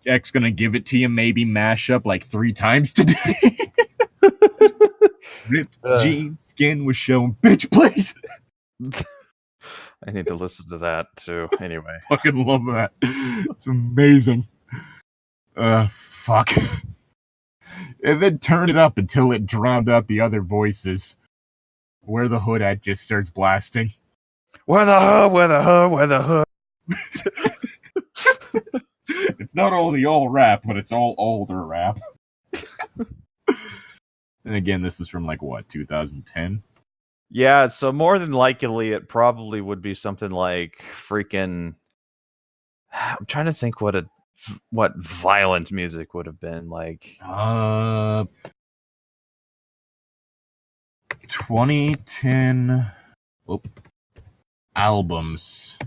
X gonna give it to you maybe mashup like 3 times today. Ripped jean skin was showing bitch please. I need to listen to that too. Anyway. Fucking love that. It's amazing. Fuck. And then turn it up until it drowned out the other voices. Where the Hood at just starts blasting. Where the hood, where the hood, where the hood. It's not only all rap, but it's all older rap. And again, this is from like what, 2010? Yeah, so more than likely it probably would be something like freaking... I'm trying to think what violent music would have been like. 2010 albums.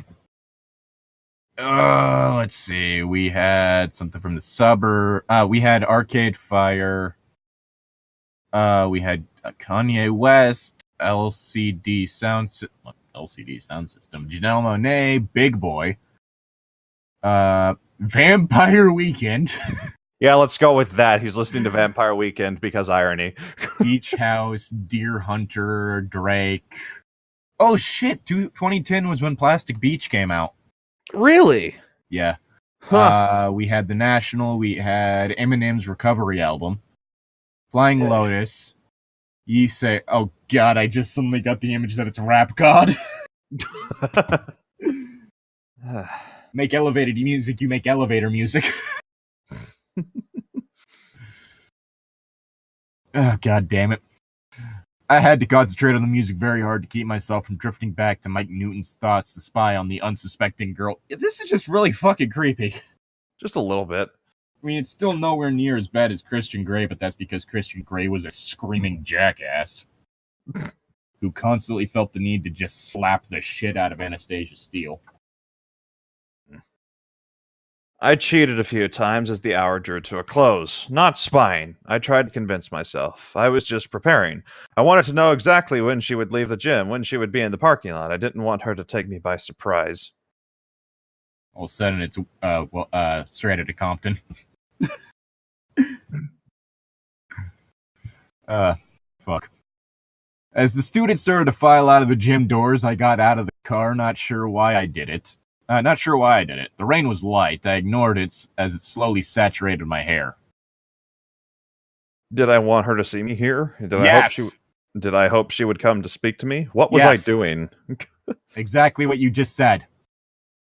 Let's see. We had something from the Suburb. We had Arcade Fire. We had Kanye West, LCD Sound System, Janelle Monáe, Big Boy, Vampire Weekend. Yeah, let's go with that. He's listening to Vampire Weekend because irony. Beach House, Deer Hunter, Drake. Oh shit, 2010 was when Plastic Beach came out. Really? Yeah. Huh. We had The National, we had Eminem's Recovery album, Flying Lotus. You say, oh god, I just suddenly got the image that it's Rap God. Make elevated music, you make elevator music. Oh, god damn it. I had to concentrate on the music very hard to keep myself from drifting back to Mike Newton's thoughts to spy on the unsuspecting girl. This is just really fucking creepy. Just a little bit. I mean, it's still nowhere near as bad as Christian Grey, but that's because Christian Grey was a screaming jackass who constantly felt the need to just slap the shit out of Anastasia Steele. I cheated a few times as the hour drew to a close. Not spying. I tried to convince myself. I was just preparing. I wanted to know exactly when she would leave the gym, when she would be in the parking lot. I didn't want her to take me by surprise. All of a sudden, it's straight out of Compton. Fuck. As the students started to file out of the gym doors, I got out of the car, not sure why I did it. The rain was light. I ignored it as it slowly saturated my hair. Did I want her to see me here? Yes! Did I hope she would come to speak to me? What was I doing? Exactly what you just said.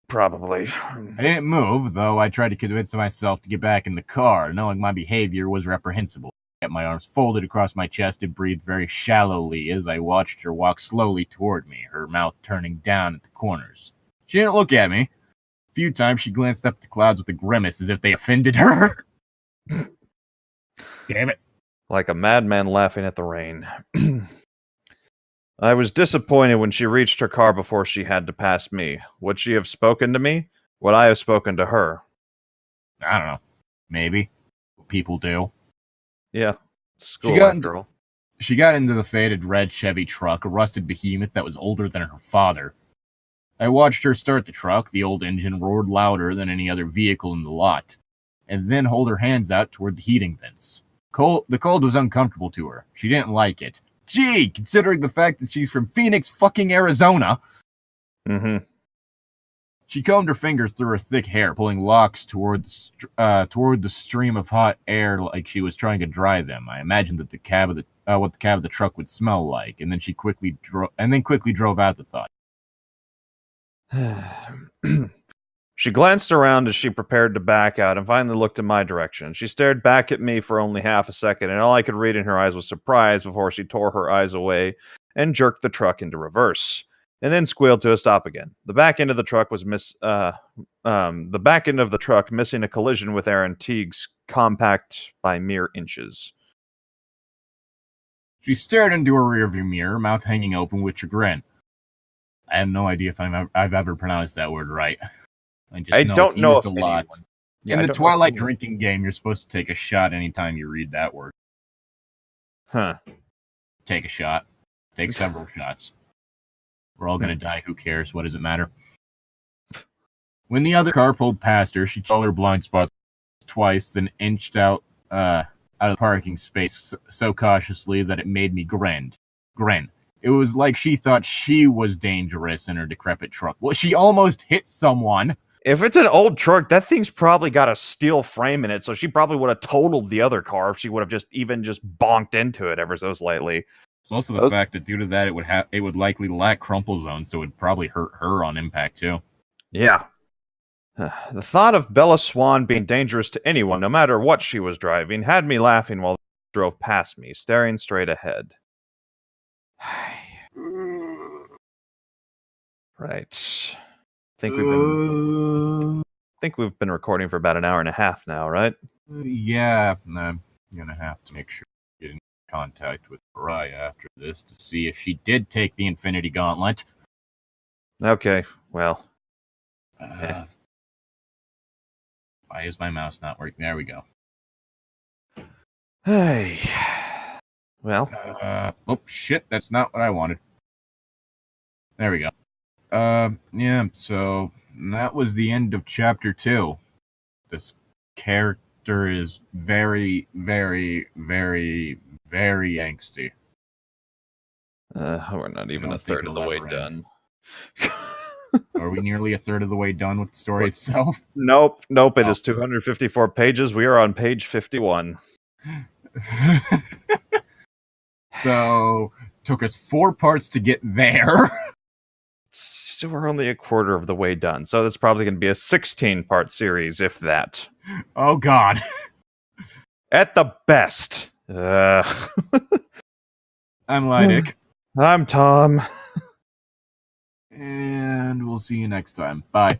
Probably. I didn't move, though I tried to convince myself to get back in the car, knowing my behavior was reprehensible. I kept my arms folded across my chest and breathed very shallowly as I watched her walk slowly toward me, her mouth turning down at the corners. She didn't look at me. A few times she glanced up at the clouds with a grimace as if they offended her. Damn it. Like a madman laughing at the rain. I was disappointed when she reached her car before she had to pass me. Would she have spoken to me? Would I have spoken to her? I don't know. Maybe. People do. Yeah. School, after all. She got into the faded red Chevy truck, a rusted behemoth that was older than her father. I watched her start the truck. The old engine roared louder than any other vehicle in the lot, and then hold her hands out toward the heating vents. The cold was uncomfortable to her. She didn't like it. Gee, considering the fact that she's from Phoenix, fucking Arizona. Mm-hmm. She combed her fingers through her thick hair, pulling locks toward the stream of hot air like she was trying to dry them. I imagined that what the cab of the truck would smell like, and then she quickly drove out the thought. She glanced around as she prepared to back out and finally looked in my direction. She stared back at me for only half a second, and all I could read in her eyes was surprise before she tore her eyes away and jerked the truck into reverse, and then squealed to a stop again. The back end of the truck missing a collision with Aaron Teague's compact by mere inches. She stared into her rearview mirror, mouth hanging open with chagrin. I have no idea if I've ever pronounced that word right. I don't know it's used a lot. In the Twilight drinking game, you're supposed to take a shot anytime you read that word. Huh. Take a shot. Take several shots. We're all gonna die. Who cares? What does it matter? When the other car pulled past her, she saw her blind spots twice, then inched out of the parking space so cautiously that it made me grin. It was like she thought she was dangerous in her decrepit truck. Well, she almost hit someone. If it's an old truck, that thing's probably got a steel frame in it, so she probably would have totaled the other car if she would have just bonked into it ever so slightly. It's also the fact that due to that, it would likely lack crumple zone, so it would probably hurt her on impact too. Yeah. The thought of Bella Swan being dangerous to anyone, no matter what she was driving, had me laughing while they drove past me, staring straight ahead. Right. I think we've been recording for about an hour and a half now, right? Yeah, I'm gonna have to make sure to get in contact with Mariah after this to see if she did take the Infinity Gauntlet. Okay, well. Why is my mouse not working? There we go. Hey. Well. Oh shit, that's not what I wanted. There we go. Yeah, so that was the end of chapter 2. This character is very, very, very, very angsty. We're not even a third of the way done. Are we nearly a third of the way done with the story itself? Nope. It is 254 pages. We are on page 51. So, took us 4 parts to get there. So we're only a quarter of the way done. So that's probably going to be a 16-part series, if that. Oh, God. At the best. I'm Llytic. I'm Tom. And we'll see you next time. Bye.